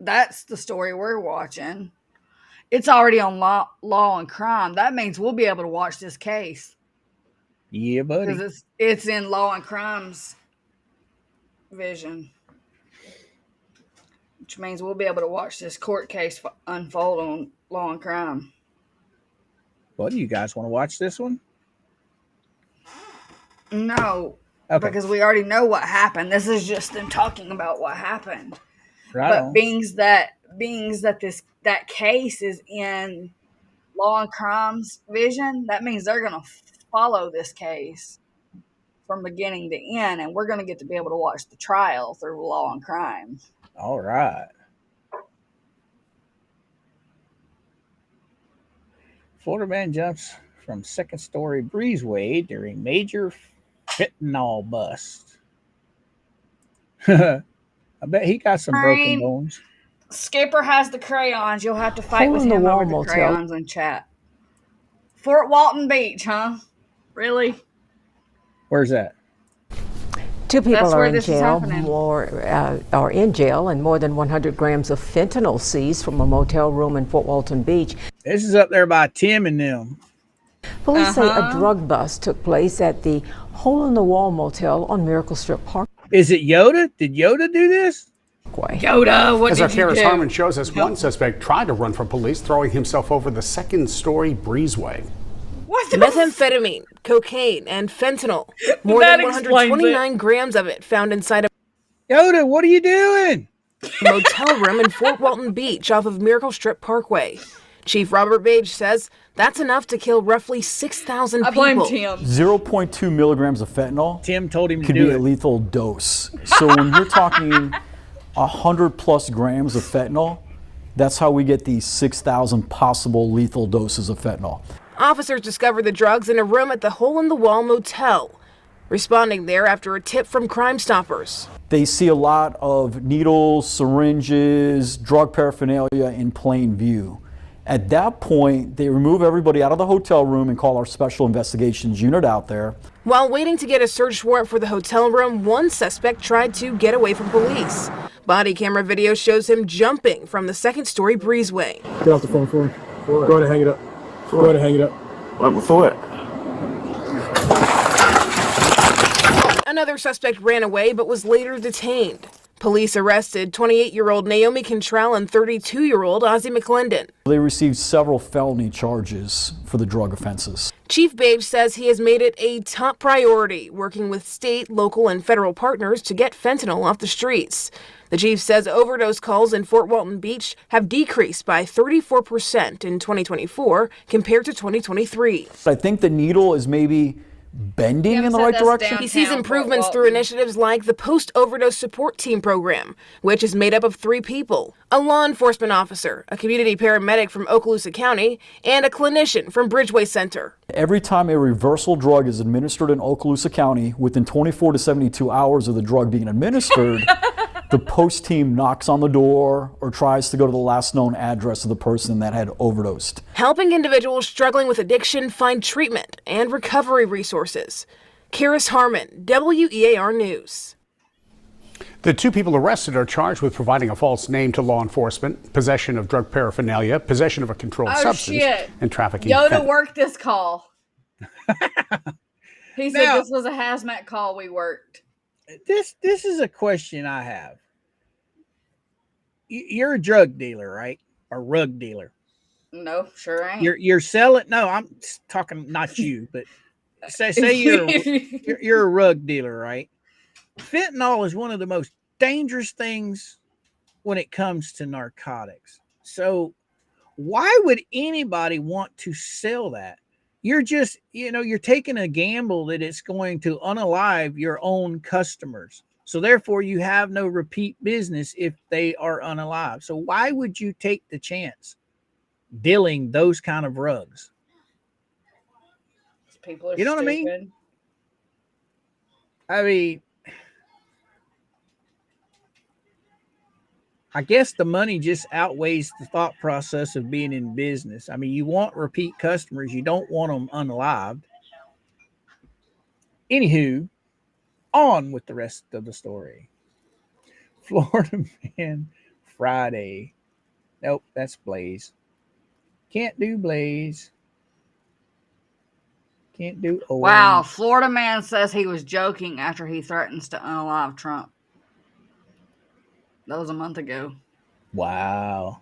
That's the story we're watching. It's already on Law and Crime. That means we'll be able to watch this case. Yeah, buddy. Because it's in Law and Crime's vision, which means we'll be able to watch this court case unfold on Law and Crime. Well, do you guys want to watch this one? No, okay. Because we already know what happened. This is just them talking about what happened. Right. But being that case is in Law and Crime's vision, that means they're going to follow this case from beginning to end, and we're going to get to be able to watch the trial through Law and Crime. All right. Florida man jumps from second-story breezeway during major fentanyl bust. I bet he got some broken bones. Skipper has the crayons. You'll have to fight with him over the crayons in chat. Fort Walton Beach, huh? Really? Where's that? Two people are in jail, are in jail, and more than 100 grams of fentanyl seized from a motel room in Fort Walton Beach. This is up there by Tim and them. Police say a drug bust took place at the Hole in the Wall Motel on Miracle Strip Park. Is it Yoda? Did Yoda do this? Yoda, what As did our you Karis do? Harmon shows us, one suspect tried to run from police, throwing himself over the second-story breezeway. Methamphetamine, cocaine, and fentanyl. More than 129 grams of it found inside a Yoda, what are you doing? motel room in Fort Walton Beach off of Miracle Strip Parkway. Chief Robert Page says that's enough to kill roughly 6,000 people. I blame Tim. 0.2 milligrams of fentanyl Tim told him could be a lethal dose. So when you're talking 100+ grams of fentanyl, that's how we get these 6,000 possible lethal doses of fentanyl. Officers discovered the drugs in a room at the Hole in the Wall Motel, responding there after a tip from Crime Stoppers. They see a lot of needles, syringes, drug paraphernalia in plain view. At that point, they remove everybody out of the hotel room and call our special investigations unit out there. While waiting to get a search warrant for the hotel room, one suspect tried to get away from police. Body camera video shows him jumping from the second-story breezeway. Get off the phone for me. Go ahead and hang it up. Go ahead and hang it up. What before it? Another suspect ran away but was later detained. Police arrested 28-year-old Naomi Cantrell and 32-year-old Ozzie McClendon. They received several felony charges for the drug offenses. Chief Page says he has made it a top priority, working with state, local, and federal partners to get fentanyl off the streets. The chief says overdose calls in Fort Walton Beach have decreased by 34% in 2024 compared to 2023. I think the needle is maybe bending in the right direction. He sees improvements through initiatives like the Post-Overdose Support Team program, which is made up of 3 people: a law enforcement officer, a community paramedic from Okaloosa County, and a clinician from Bridgeway Center. Every time a reversal drug is administered in Okaloosa County, within 24 to 72 hours of the drug being administered, The post team knocks on the door or tries to go to the last known address of the person that had overdosed. Helping individuals struggling with addiction find treatment and recovery resources. Karis Harmon, WEAR News. The 2 people arrested are charged with providing a false name to law enforcement, possession of drug paraphernalia, possession of a controlled substance, and trafficking. Yoda worked this call. He said this was a hazmat call we worked. This is a question I have. You're a drug dealer, right? Or rug dealer? No, sure ain't. You're selling. No, I'm talking not you, but say you're a rug dealer, right? Fentanyl is one of the most dangerous things when it comes to narcotics. So why would anybody want to sell that? You're just, you're taking a gamble that it's going to unalive your own customers. So therefore you have no repeat business if they are unalive. So why would you take the chance dealing those kind of rugs? People are you know stupid. What I mean? I mean, I guess the money just outweighs the thought process of being in business. I mean, you want repeat customers. You don't want them unalived. Anywho, on with the rest of the story. Florida man Friday. Nope, that's Blaze. Can't do Blaze. Can't do Owen. Wow, Florida man says he was joking after he threatens to unalive Trump. That was a month ago. Wow.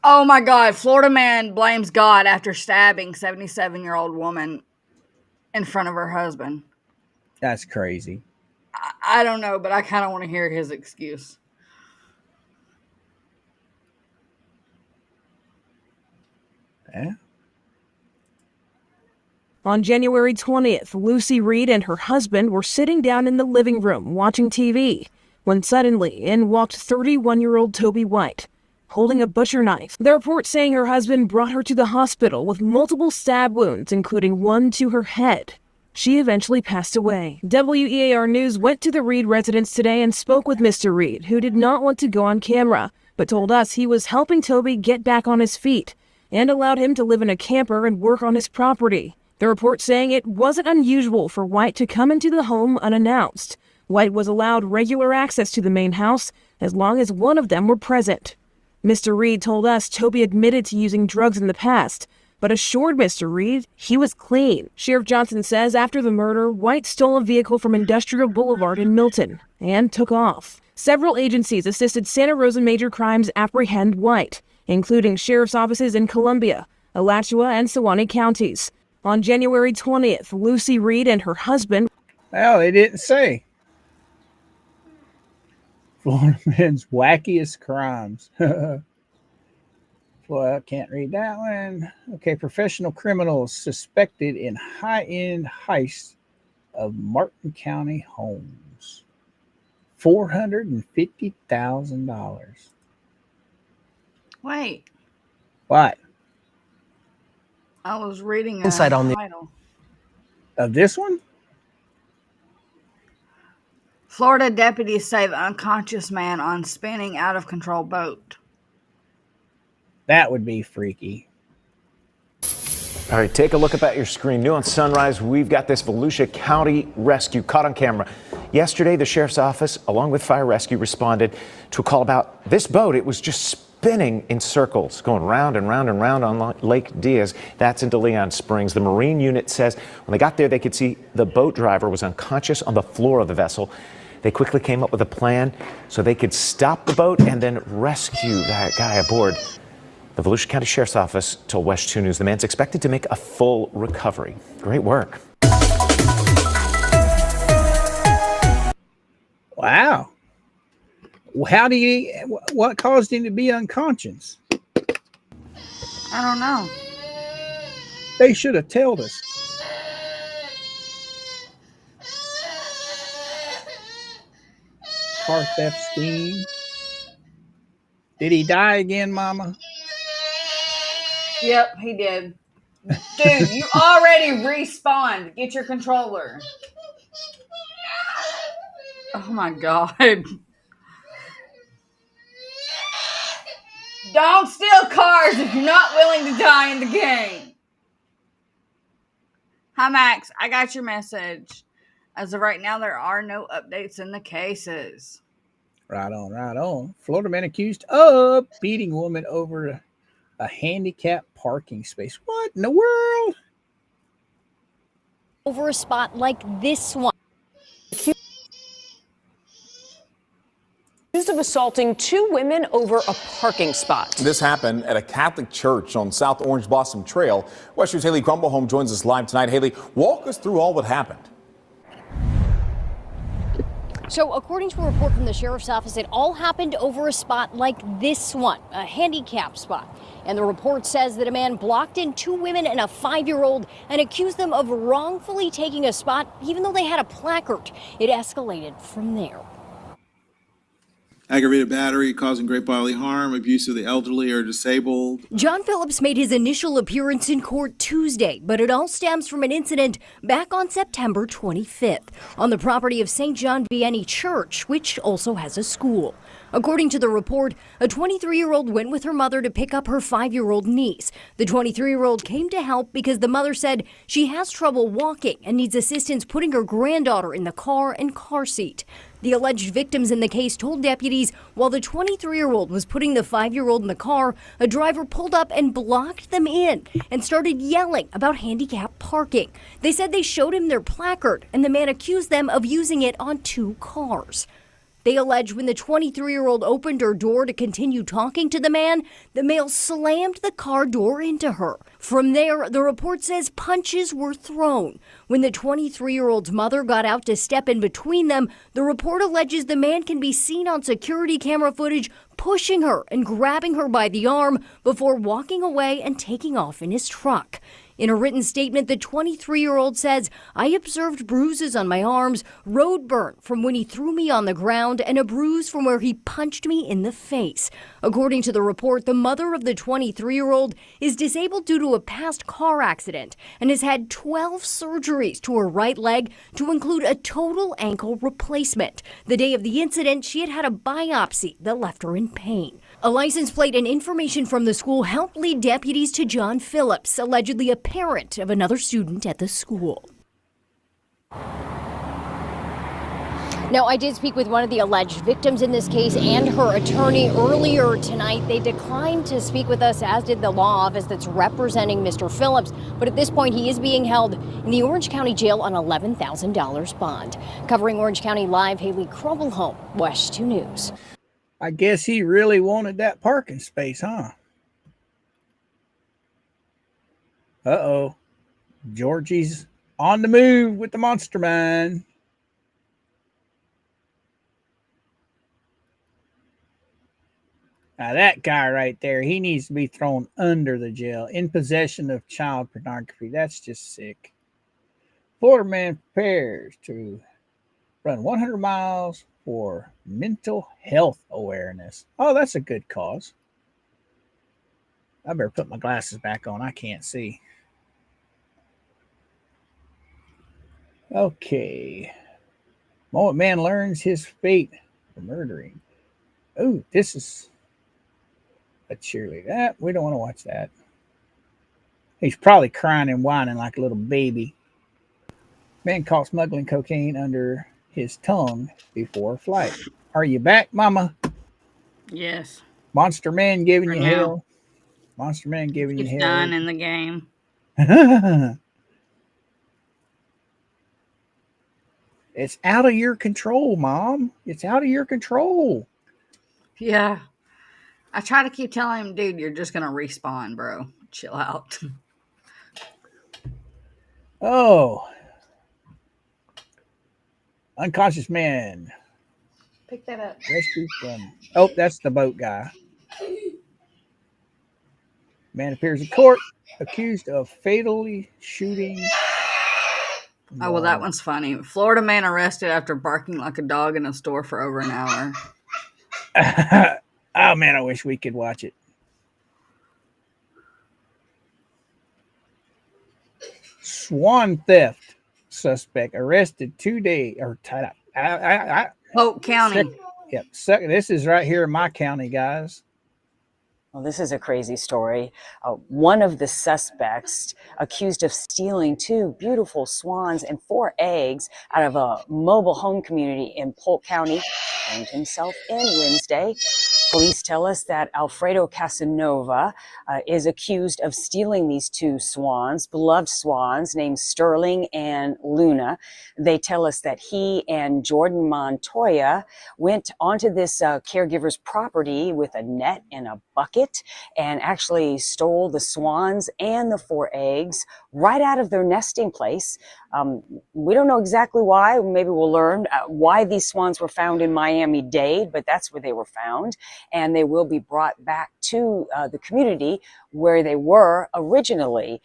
Oh my God. Florida man blames God after stabbing 77-year-old woman in front of her husband. That's crazy. I don't know, but I kind of want to hear his excuse. Yeah. On January 20th, Lucy Reed and her husband were sitting down in the living room watching TV when suddenly in walked 31-year-old Toby White, holding a butcher knife. The report saying her husband brought her to the hospital with multiple stab wounds, including one to her head. She eventually passed away. WEAR News went to the Reed residence today and spoke with Mr. Reed, who did not want to go on camera, but told us he was helping Toby get back on his feet and allowed him to live in a camper and work on his property. The report saying it wasn't unusual for White to come into the home unannounced. White was allowed regular access to the main house as long as one of them were present. Mr. Reed told us Toby admitted to using drugs in the past, but assured Mr. Reed he was clean. Sheriff Johnson says after the murder, White stole a vehicle from Industrial Boulevard in Milton and took off. Several agencies assisted Santa Rosa Major Crimes apprehend White, including sheriff's offices in Columbia, Alachua, and Sewanee counties. On January 20th, Lucy Reed and her husband... Well, they didn't say. Florida man's wackiest crimes. Well, I can't read that one. Okay, professional criminals suspected in high-end heist of Martin County homes. $450,000. Wait. What? I was reading Insight on the title of this one. Florida deputies save unconscious man on spinning out of control boat. That would be freaky. All right, take a look up at your screen. New on Sunrise, we've got this Volusia County rescue caught on camera. Yesterday, the sheriff's office, along with fire rescue, responded to a call about this boat. It was just spinning in circles, going round and round and round on Lake Diaz. That's in DeLeon Springs. The Marine unit says when they got there, they could see the boat driver was unconscious on the floor of the vessel. They quickly came up with a plan so they could stop the boat and then rescue that guy aboard. The Volusia County Sheriff's Office told West 2 News the man's expected to make a full recovery. Great work. Wow. How do you, what caused him to be unconscious? I don't know. They should have told us. Car theft scheme. Did he die again, Mama? Yep, he did. Dude, you already respawned. Get your controller. Oh my God. Don't steal cars if you're not willing to die in the game. Hi, Max. I got your message. As of right now, there are no updates in the cases. Right on, right on. Florida man accused of beating woman over a handicapped parking space. What in the world? Over a spot like this one. Accused of assaulting two women over a parking spot. This happened at a Catholic church on South Orange Blossom Trail. West News' Haley Grumblehome joins us live tonight. Haley, walk us through all what happened. So according to a report from the sheriff's office, it all happened over a spot like this one, a handicap spot. And the report says that a man blocked in two women and a 5-year-old and accused them of wrongfully taking a spot, even though they had a placard. It escalated from there. Aggravated battery, causing great bodily harm, abuse of the elderly or disabled. John Phillips made his initial appearance in court Tuesday, but it all stems from an incident back on September 25th on the property of St. John Vianney Church, which also has a school. According to the report, a 23-year-old went with her mother to pick up her 5-year-old niece. The 23-year-old came to help because the mother said she has trouble walking and needs assistance putting her granddaughter in the car and car seat. The alleged victims in the case told deputies while the 23-year-old was putting the 5-year-old in the car, a driver pulled up and blocked them in and started yelling about handicapped parking. They said they showed him their placard, and the man accused them of using it on 2 cars. They allege when the 23-year-old opened her door to continue talking to the man, the male slammed the car door into her. From there, the report says punches were thrown. When the 23-year-old's mother got out to step in between them, the report alleges the man can be seen on security camera footage pushing her and grabbing her by the arm before walking away and taking off in his truck. In a written statement, the 23-year-old says, I observed bruises on my arms, road burn from when he threw me on the ground, and a bruise from where he punched me in the face. According to the report, the mother of the 23-year-old is disabled due to a past car accident and has had 12 surgeries to her right leg to include a total ankle replacement. The day of the incident, she had a biopsy that left her in pain. A license plate and information from the school helped lead deputies to John Phillips, allegedly a parent of another student at the school. Now, I did speak with one of the alleged victims in this case and her attorney earlier tonight. They declined to speak with us, as did the law office that's representing Mr. Phillips. But at this point, he is being held in the Orange County Jail on $11,000 bond. Covering Orange County Live, Haley Grumblehome, West 2 News. I guess he really wanted that parking space, huh? Uh-oh. Georgie's on the move with the monster man. Now that guy right there, he needs to be thrown under the jail in possession of child pornography. That's just sick. Florida man prepares to run 100 miles for mental health awareness. Oh, that's a good cause. I better put my glasses back on. I can't see. Okay. Moment man learns his fate for murdering. Oh, this is a cheerleader. That we don't want to watch that. He's probably crying and whining like a little baby. Man caught smuggling cocaine under his tongue before flight. Are you back, Mama? Yes. Monster man giving you now. hell. Monster man giving you He's hell. done in the game. It's out of your control, Mom. It's out of your control. Yeah. I try to keep telling him, dude, you're just going to respawn, bro. Chill out. Oh. Unconscious man. Pick that up. Rescue from. Oh, that's the boat guy. Man appears in court accused of fatally shooting. Oh, well, that one's funny. Florida man arrested after barking like a dog in a store for over an hour. Oh, man, I wish we could watch it. Swan theft suspect arrested 2 days. Or Polk County. Yep. Second, this is right here in my county, guys. Well, this is a crazy story. One of the suspects accused of stealing 2 beautiful swans and 4 eggs out of a mobile home community in Polk County turned himself in Wednesday. Police tell us that Alfredo Casanova is accused of stealing these 2 swans, beloved swans named Sterling and Luna. They tell us that he and Jordan Montoya went onto this caregiver's property with a net and a bucket and actually stole the swans and the 4 eggs right out of their nesting place. We don't know exactly why. Maybe we'll learn why these swans were found in Miami-Dade, but that's where they were found. And they will be brought back to the community where they were originally.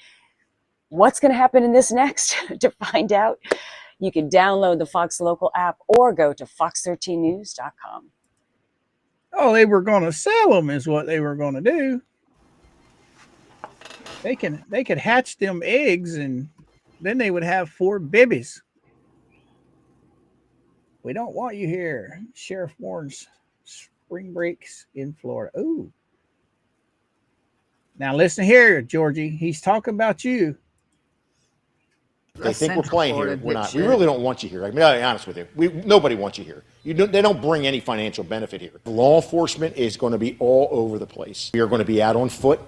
What's going to happen in this next? To find out, you can download the Fox Local app or go to fox13news.com. Oh, they were going to sell them is what they were going to do. They could hatch them eggs and then they would have 4 babies. We don't want you here. Sheriff warns spring breaks in Florida. Ooh. Now listen here, Georgie. He's talking about you. They think we're playing here. We're not. We really don't want you here. I mean, I'll be honest with you. Nobody wants you here. They don't bring any financial benefit here. Law enforcement is going to be all over the place. We are going to be out on foot.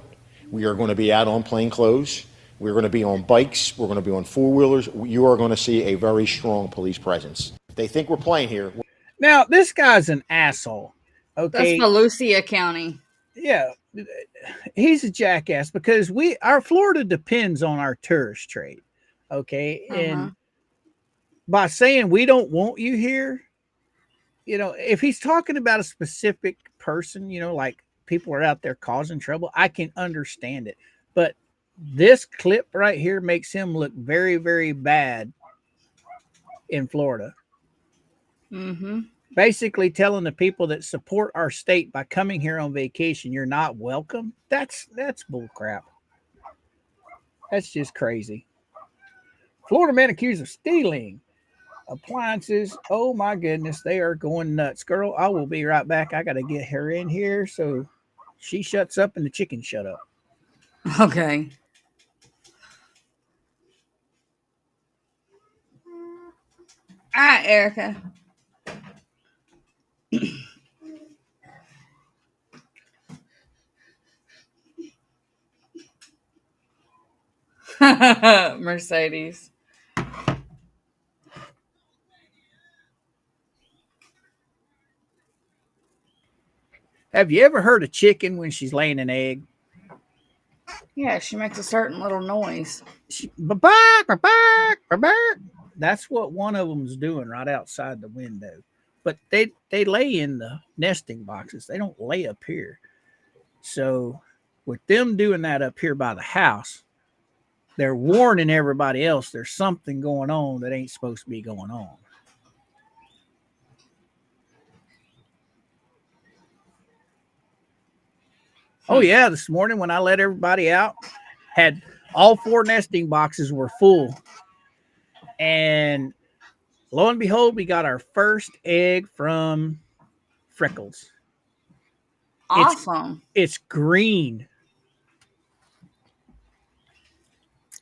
We are going to be out on plain clothes. We're going to be on bikes. We're going to be on 4-wheelers. You are going to see a very strong police presence. They think we're playing here. Now, this guy's an asshole. Okay. That's Volusia County. Yeah. He's a jackass because our Florida depends on our tourist trade. Okay. And by saying we don't want you here, if he's talking about a specific person, like people are out there causing trouble, I can understand it. But this clip right here makes him look very, very bad in Florida. Basically telling the people that support our state by coming here on vacation, you're not welcome. That's bull crap. That's just crazy. Florida man accused of stealing appliances. Oh my goodness, they are going nuts. Girl, I will be right back. I got to get her in here so she shuts up and the chicken shut up. Okay. All right, Erica. Mercedes. Have you ever heard a chicken when she's laying an egg? Yeah, she makes a certain little noise. That's what one of them's doing right outside the window. But they lay in the nesting boxes. They don't lay up here. So with them doing that up here by the house, they're warning everybody else there's something going on that ain't supposed to be going on. Oh yeah, this morning when I let everybody out, had all 4 nesting boxes were full. And lo and behold, we got our first egg from Freckles. Awesome. It's green.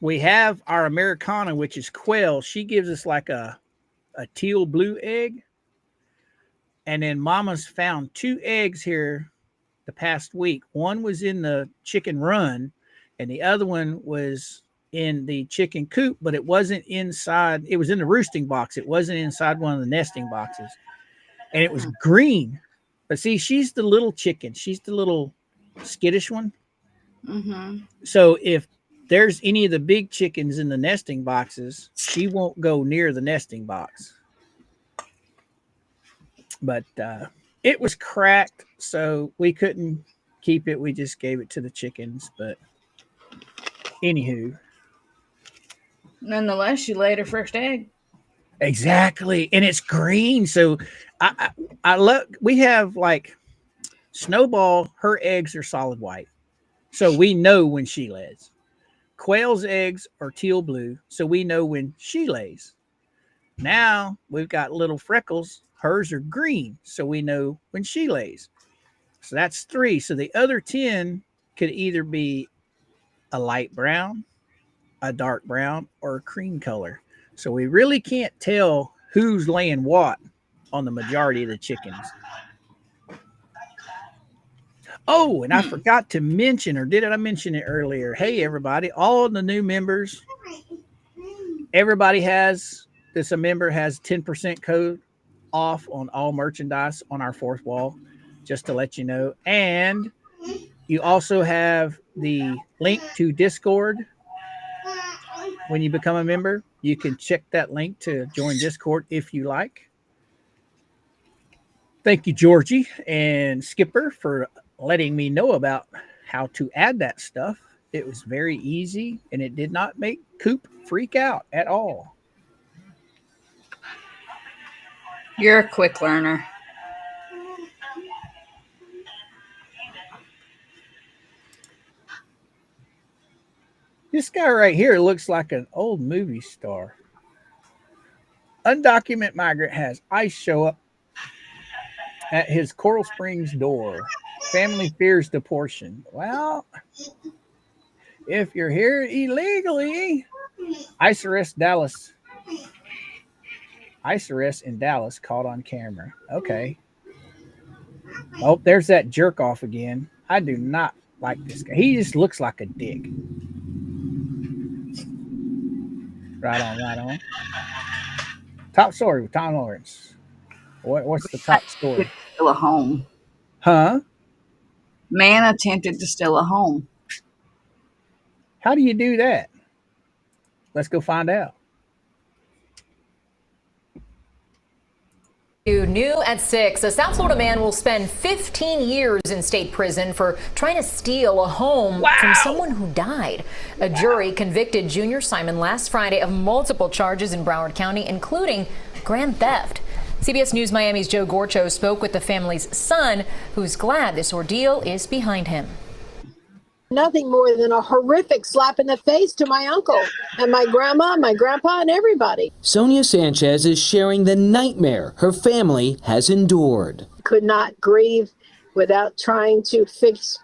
We have our Americana, which is quail. She gives us like a teal blue egg. And then Mama's found 2 eggs here the past week. One was in the chicken run and the other one was in the chicken coop, but it wasn't inside. It was in the roosting box. It wasn't inside one of the nesting boxes. And it was green. But see, she's the little chicken. She's the little skittish one. So if there's any of the big chickens in the nesting boxes, she won't go near the nesting box. But it was cracked, so we couldn't keep it. We just gave it to the chickens. But anywho. Nonetheless, she laid her first egg. Exactly. And it's green. So I love, we have like Snowball, her eggs are solid white. So we know when she lays. Quail's eggs are teal blue. So we know when she lays. Now we've got little Freckles. Hers are green, so we know when she lays. So that's 3. So the other 10 could either be a light brown, a dark brown, or a cream color. So we really can't tell who's laying what on the majority of the chickens. Oh, and I forgot to mention, or did I mention it earlier? Hey, everybody, all the new members, everybody has, this a member has 10% code off on all merchandise on our 4th wall, just to let you know. And you also have the link to Discord. When you become a member, you can check that link to join Discord if you like. Thank you, Georgie and Skipper, for letting me know about how to add that stuff. It was very easy, and it did not make Coop freak out at all. You're a quick learner. This guy right here looks like an old movie star. Undocumented migrant has ICE show up at his Coral Springs door. Family fears deportation. Well, if you're here illegally, ICE arrest in Dallas caught on camera. Okay. Oh, there's that jerk off again. I do not like this guy. He just looks like a dick. Right on. Top story with Tom Lawrence. What's the top story? Steal a home. Huh? Man attempted to steal a home. How do you do that? Let's go find out. New at 6, a South Florida man will spend 15 years in state prison for trying to steal a home from someone who died. A jury convicted Junior Simon last Friday of multiple charges in Broward County, including grand theft. CBS News Miami's Joe Gorcho spoke with the family's son, who's glad this ordeal is behind him. Nothing more than a horrific slap in the face to my uncle and my grandma, my grandpa, and everybody. Sonia Sanchez is sharing the nightmare her family has endured. Could not grieve without trying to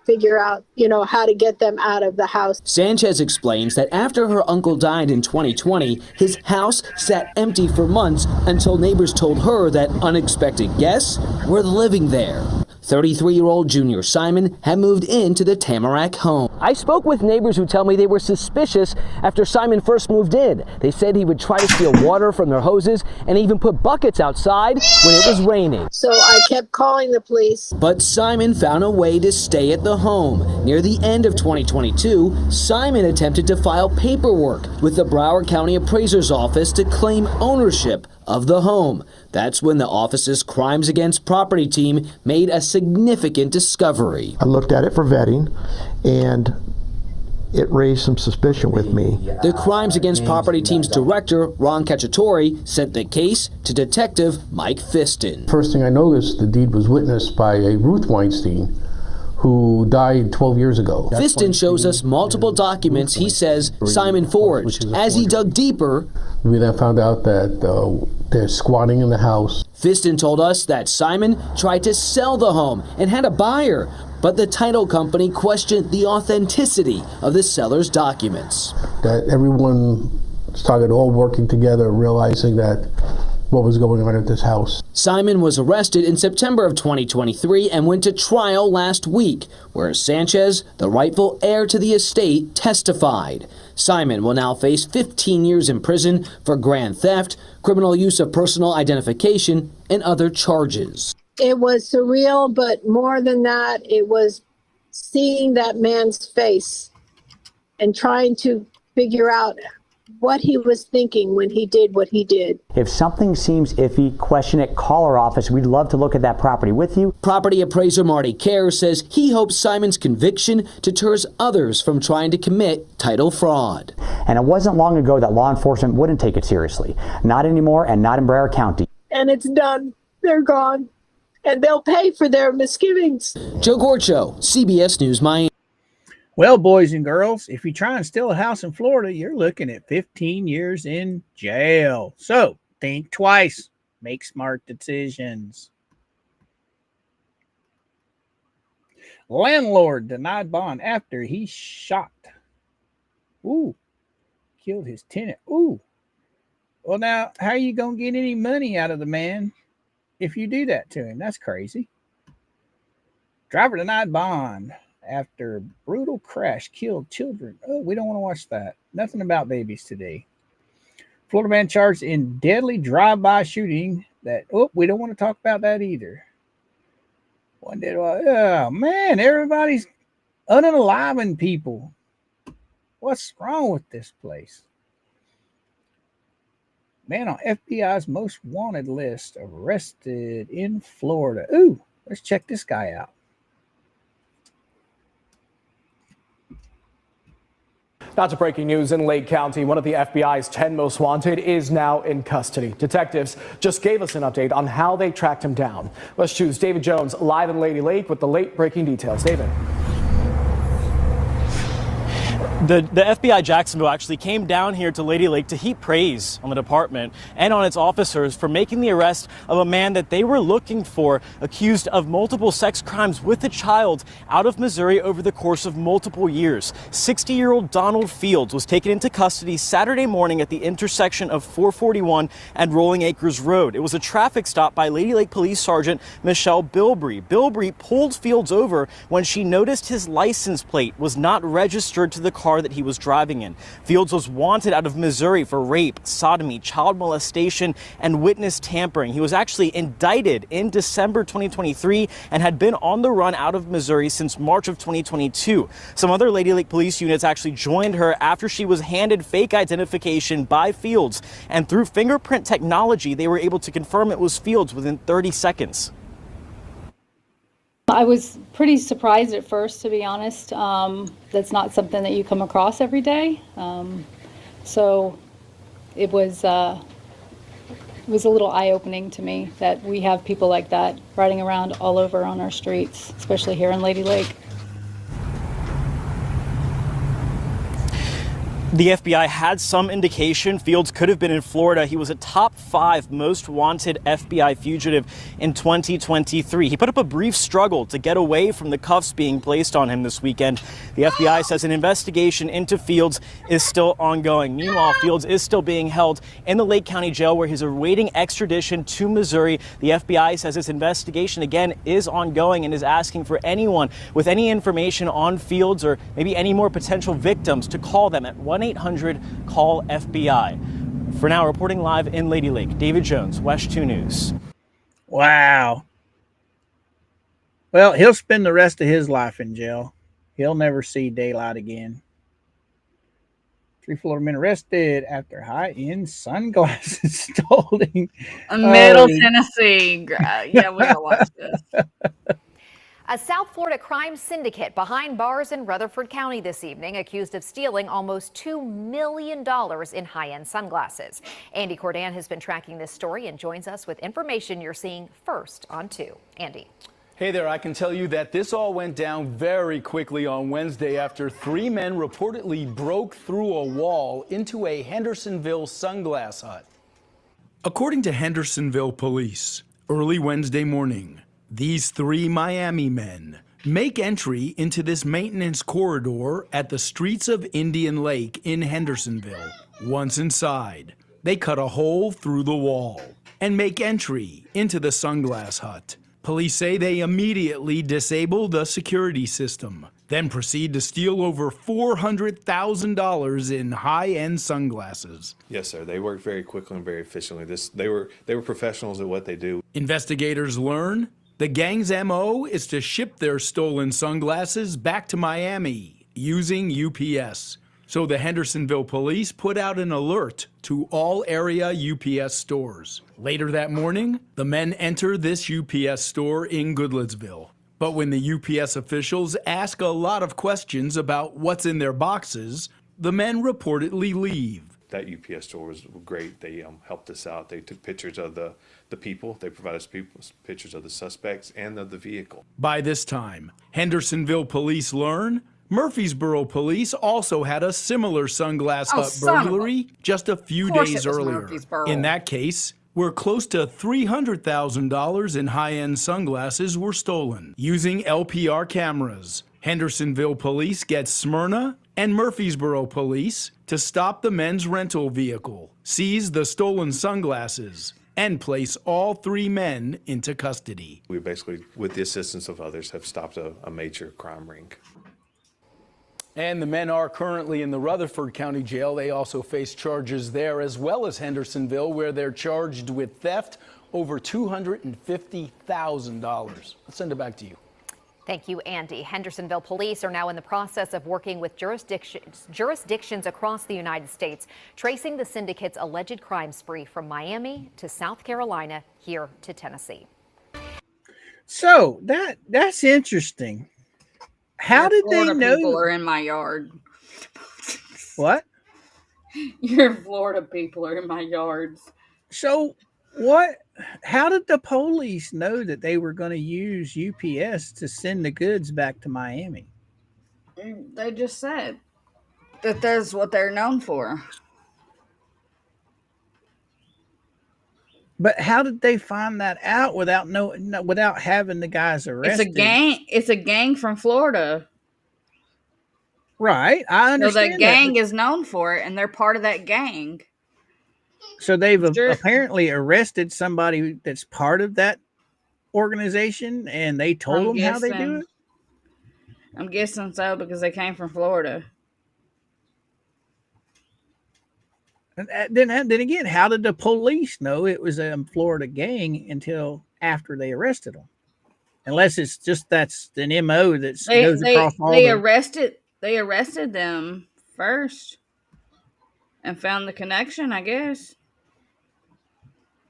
figure out, how to get them out of the house. Sanchez explains that after her uncle died in 2020, his house sat empty for months until neighbors told her that unexpected guests were living there. 33-year-old Junior Simon had moved into the Tamarack home. I spoke with neighbors who tell me they were suspicious after Simon first moved in. They said he would try to steal water from their hoses and even put buckets outside when it was raining. So I kept calling the police. But Simon found a way to stay at the home. Near the end of 2022, Simon attempted to file paperwork with the Broward County Appraiser's Office to claim ownership of the home. That's when the office's Crimes Against Property team made a significant discovery. I looked at it for vetting, and it raised some suspicion with me. The Crimes Against Property team's director, Ron Cacciatore, sent the case to Detective Mike Fiston. First thing I noticed, the deed was witnessed by a Ruth Weinstein, who died 12 years ago. Fiston shows us multiple documents he says Simon forged. As he dug deeper, we then found out that they're squatting in the house. Fiston told us that Simon tried to sell the home and had a buyer, but the title company questioned the authenticity of the seller's documents. That everyone started all working together, realizing that what was going on at this house. Simon was arrested in September of 2023 and went to trial last week, where Sanchez, the rightful heir to the estate, testified. Simon will now face 15 years in prison for grand theft, criminal use of personal identification, and other charges. It was surreal, but more than that, it was seeing that man's face and trying to figure out what he was thinking when he did what he did. If something seems iffy, question it, call our office. We'd love to look at that property with you. Property appraiser Marty Kerr says he hopes Simon's conviction deters others from trying to commit title fraud. And it wasn't long ago that law enforcement wouldn't take it seriously. Not anymore, and not in Broward County. And it's done. They're gone. And they'll pay for their misgivings. Joe Gorcho, CBS News Miami. Well, boys and girls, if you try and steal a house in Florida, you're looking at 15 years in jail. So think twice. Make smart decisions. Landlord denied bond after he shot. Killed his tenant. Well, now, how are you going to get any money out of the man if you do that to him? That's crazy. Driver denied bond after brutal crash killed children. We don't want to watch that. Nothing about babies today. Florida man charged in deadly drive-by shooting we don't want to talk about that either. Oh, man, everybody's unaliving people. What's wrong with this place? Man on FBI's most wanted list arrested in Florida. Let's check this guy out. Now to breaking news in Lake County. One of the FBI's 10 most wanted is now in custody. Detectives just gave us an update on how they tracked him down. Let's choose David Jones live in Lady Lake with the late breaking details. David. The FBI Jacksonville actually came down here to Lady Lake to heap praise on the department and on its officers for making the arrest of a man that they were looking for, accused of multiple sex crimes with a child out of Missouri over the course of multiple years. 60-year-old Donald Fields was taken into custody Saturday morning at the intersection of 441 and Rolling Acres Road. It was a traffic stop by Lady Lake Police Sergeant Michelle Bilbrey. Bilbrey pulled Fields over when she noticed his license plate was not registered to the car that he was driving in. Fields was wanted out of Missouri for rape, sodomy, child molestation, and witness tampering. He was actually indicted in December 2023 and had been on the run out of Missouri since March of 2022. Some other Lady Lake police units actually joined her after she was handed fake identification by Fields, and through fingerprint technology, they were able to confirm it was Fields within 30 seconds. I was pretty surprised at first, to be honest. That's not something that you come across every day. So it was a little eye-opening to me that we have people like that riding around all over on our streets, especially here in Lady Lake. The FBI had some indication Fields could have been in Florida. He was a top 5 most wanted FBI fugitive in 2023. He put up a brief struggle to get away from the cuffs being placed on him this weekend. The FBI says an investigation into Fields is still ongoing. Meanwhile, Fields is still being held in the Lake County jail where he's awaiting extradition to Missouri. The FBI says this investigation again is ongoing and is asking for anyone with any information on Fields or maybe any more potential victims to call them at 1-800-CALL-FBI. For now, reporting live in Lady Lake, David Jones, West 2 News. Wow. Well, he'll spend the rest of his life in jail. He'll never see daylight again. 3 Florida men arrested after high-end sunglasses stolen. Middle Tennessee. Yeah, we gotta watch this. A South Florida crime syndicate behind bars in Rutherford County this evening, accused of stealing almost $2 million in high-end sunglasses. Andy Cordan has been tracking this story and joins us with information you're seeing first on 2. Andy. Hey there, I can tell you that this all went down very quickly on Wednesday after 3 men reportedly broke through a wall into a Hendersonville sunglass hut. According to Hendersonville police, early Wednesday morning, these 3 Miami men make entry into this maintenance corridor at the streets of Indian Lake in Hendersonville. Once inside, they cut a hole through the wall and make entry into the sunglass hut. Police say they immediately disable the security system, then proceed to steal over $400,000 in high-end sunglasses. Yes, sir. They worked very quickly and very efficiently. They were professionals at what they do. Investigators learn the gang's MO is to ship their stolen sunglasses back to Miami using UPS. So the Hendersonville police put out an alert to all area UPS stores. Later that morning, the men enter this UPS store in Goodlettsville. But when the UPS officials ask a lot of questions about what's in their boxes, the men reportedly leave. That UPS store was great. They helped us out. They took pictures of the people. They provided us pictures of the suspects and of the vehicle. By this time, Hendersonville police learn Murfreesboro police also had a similar sunglass hut burglary just a few days earlier. In that case, where close to $300,000 in high-end sunglasses were stolen. Using LPR cameras, Hendersonville police get Smyrna and Murfreesboro police to stop the men's rental vehicle, seize the stolen sunglasses, and place all 3 men into custody. We basically, with the assistance of others, have stopped a major crime ring. And the men are currently in the Rutherford County Jail. They also face charges there as well as Hendersonville, where they're charged with theft over $250,000. Let's send it back to you. Thank you, Andy. Hendersonville police are now in the process of working with jurisdictions across the United States, tracing the syndicate's alleged crime spree from Miami to South Carolina here to Tennessee. So that's interesting. How did they know? People are in my yard. What? Your Florida people are in my yards. So what? How did the police know that they were going to use UPS to send the goods back to Miami? They just said that that's what they're known for. But how did they find that out without having the guys arrested? It's a gang from Florida. Right, I understand. So that gang is known for it, and they're part of that gang. So they've apparently arrested somebody that's part of that organization, and they told them how they do it? I'm guessing so, because they came from Florida. And then again, how did the police know it was a Florida gang until after they arrested them? Unless it's just that's an MO that goes across all They arrested them first and found the connection, I guess.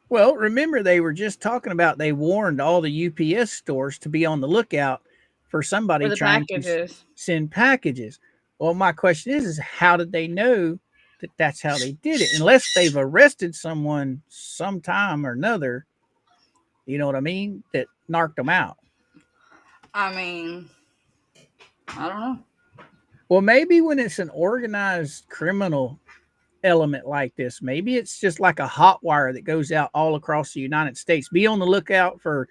Well, remember, they were just talking about they warned all the UPS stores to be on the lookout for somebody trying to send packages. Well, my question is how did they know that that's how they did it? Unless they've arrested someone sometime or another, you know what I mean, that narked them out. I mean, I don't know. Well, maybe when it's an organized criminal element like this, maybe it's just like a hot wire that goes out all across the United States. Be on the lookout for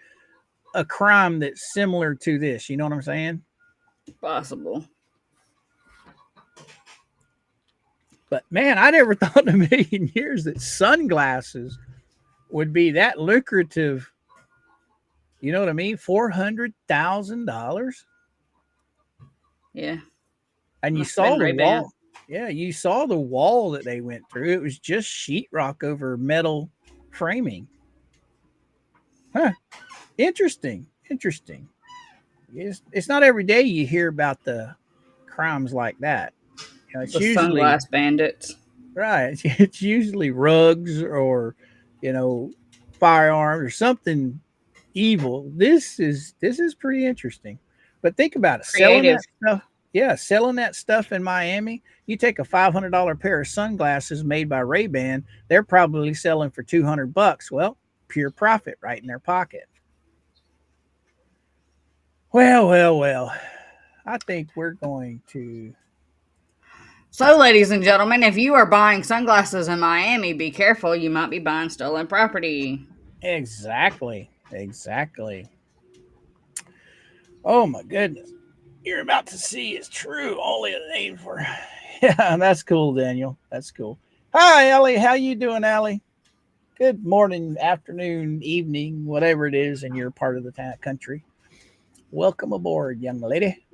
a crime that's similar to this. You know what I'm saying? Possible. But man, I never thought in a million years that sunglasses would be that lucrative. You know what I mean? $400,000. Yeah. And you saw the wall. Yeah, you saw the wall that they went through. It was just sheetrock over metal framing. Huh. Interesting. It's not every day you hear about the crimes like that. You know, it's the usually sunglass bandits. Right. It's usually rugs or, firearms or something evil. This is pretty interesting. But think about it. Selling that stuff. Yeah, selling that stuff in Miami. You take a $500 pair of sunglasses made by Ray-Ban, they're probably selling for $200. Well, pure profit right in their pocket. Well. I think we're going to. So, ladies and gentlemen, if you are buying sunglasses in Miami, be careful. You might be buying stolen property. Exactly. Oh, my goodness. You're about to see is true. Only a name for. Yeah, that's cool, Daniel. That's cool. Hi, Allie. How you doing, Allie? Good morning, afternoon, evening, whatever it is in your part of the country. Welcome aboard, young lady.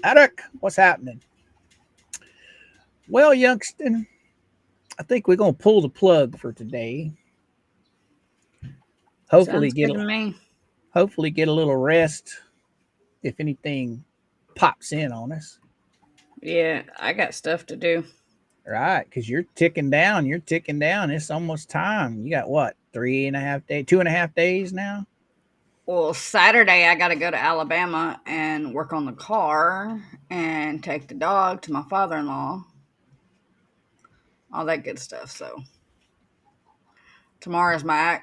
Eric, what's happening? Well, youngston, I think we're going to pull the plug for today. Hopefully get a little rest if anything pops in on us. Yeah, I got stuff to do. Right, because you're ticking down. It's almost time. You got what, 2.5 days now? Well, Saturday I got to go to Alabama and work on the car and take the dog to my father-in-law. All that good stuff. So tomorrow's my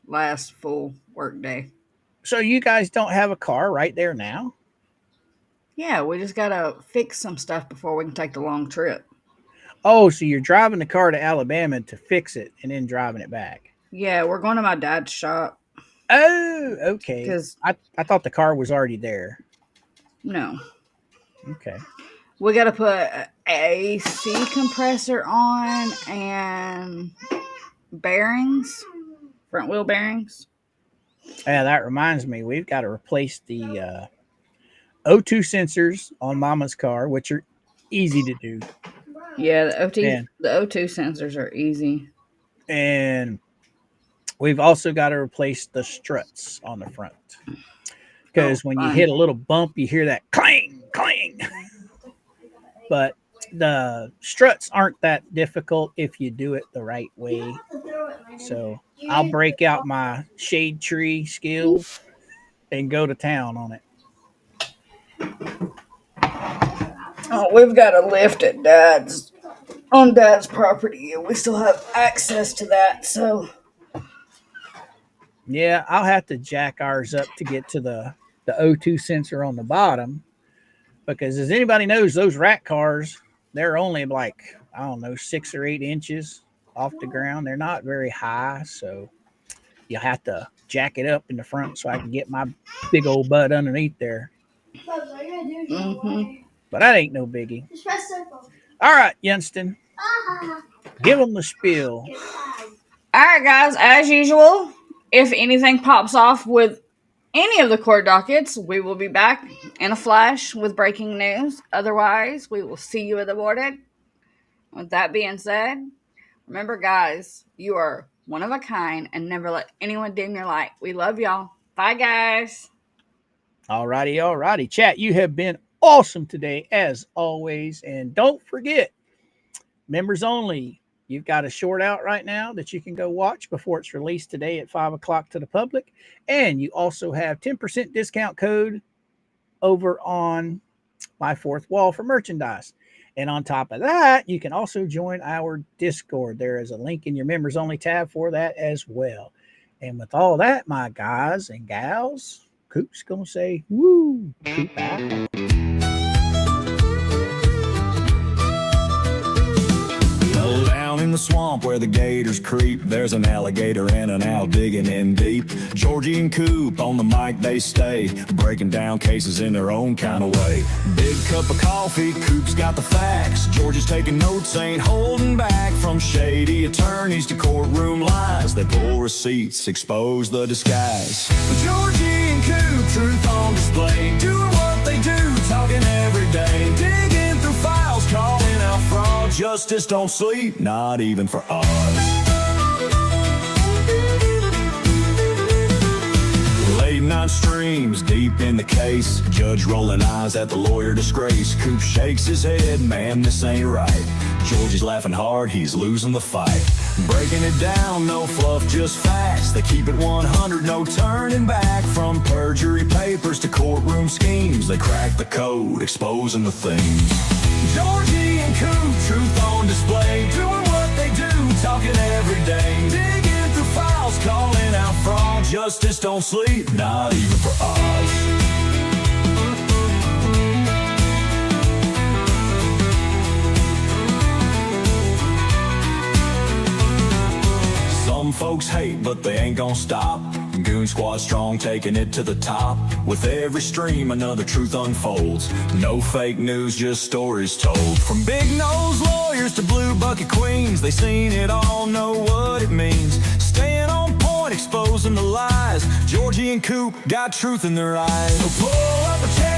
last full work day. So you guys don't have a car right there now? Yeah, we just got to fix some stuff before we can take the long trip. Oh, so you're driving the car to Alabama to fix it and then driving it back. Yeah, we're going to my dad's shop. Oh, okay. 'Cause- I thought the car was already there. No. Okay. We got to put a AC compressor on and bearings, front wheel bearings. Yeah, that reminds me, we've got to replace the O2 sensors on Mama's car, which are easy to do. Yeah, the Man. O2 sensors are easy. And we've also got to replace the struts on the front. Because when you hit a little bump, you hear that clang, clang. But the struts aren't that difficult if you do it the right way. So I'll break out my shade tree skills and go to town on it. Oh, we've got a lift at on Dad's property, and we still have access to that. So Yeah, I'll have to jack ours up to get to the O2 sensor on the bottom. Because as anybody knows, those rat cars, they're only like, I don't know, 6 or 8 inches off the ground. They're not very high, so you'll have to jack it up in the front so I can get my big old butt underneath there. Mm-hmm. But that ain't no biggie. All right, Yunston. Give them the spiel. All right, guys, as usual, if anything pops off with any of the court dockets, we will be back in a flash with breaking news. Otherwise, we will see you in the morning. With that being said, remember, guys, you are one of a kind and never let anyone dim your light. We love y'all. Bye, guys. All righty. Chat, you have been awesome today, as always. And don't forget, members only. You've got a short out right now that you can go watch before it's released today at 5 o'clock to the public. And you also have 10% discount code over on My Fourth Wall for merchandise. And on top of that, you can also join our Discord. There is a link in your members only tab for that as well. And with all that, my guys and gals, Coop's going to say, woo, Coop out. Down in the swamp where the gators creep, there's an alligator and an owl digging in deep. Georgie and Coop on the mic they stay, breaking down cases in their own kind of way. Big cup of coffee, Coop's got the facts. Georgie's taking notes, ain't holding back. From shady attorneys to courtroom lies, they pull receipts, expose the disguise. Georgie and Coop, truth on display, doing what they do, talking every day, digging through files, calling out fraud. Justice don't sleep, not even for us. Late night streams, deep in the case, judge rolling eyes at the lawyer disgrace. Coop shakes his head, man, this ain't right. Georgie's laughing hard, he's losing the fight. Breaking it down, no fluff, just facts. They keep it 100, no turning back. From perjury papers to courtroom schemes, they crack the code, exposing the things. Georgie and Coop, truth on display, doing what they do, talking every day, digging through files, calling out fraud. Justice don't sleep, not even for us. Some folks hate, but they ain't gonna stop. Goon Squad strong, taking it to the top. With every stream, another truth unfolds. No fake news, just stories told. From big nose lawyers to blue bucket queens, they seen it all, know what it means. Staying on point, exposing the lies. Georgie and Coop got truth in their eyes. So pull up a chair.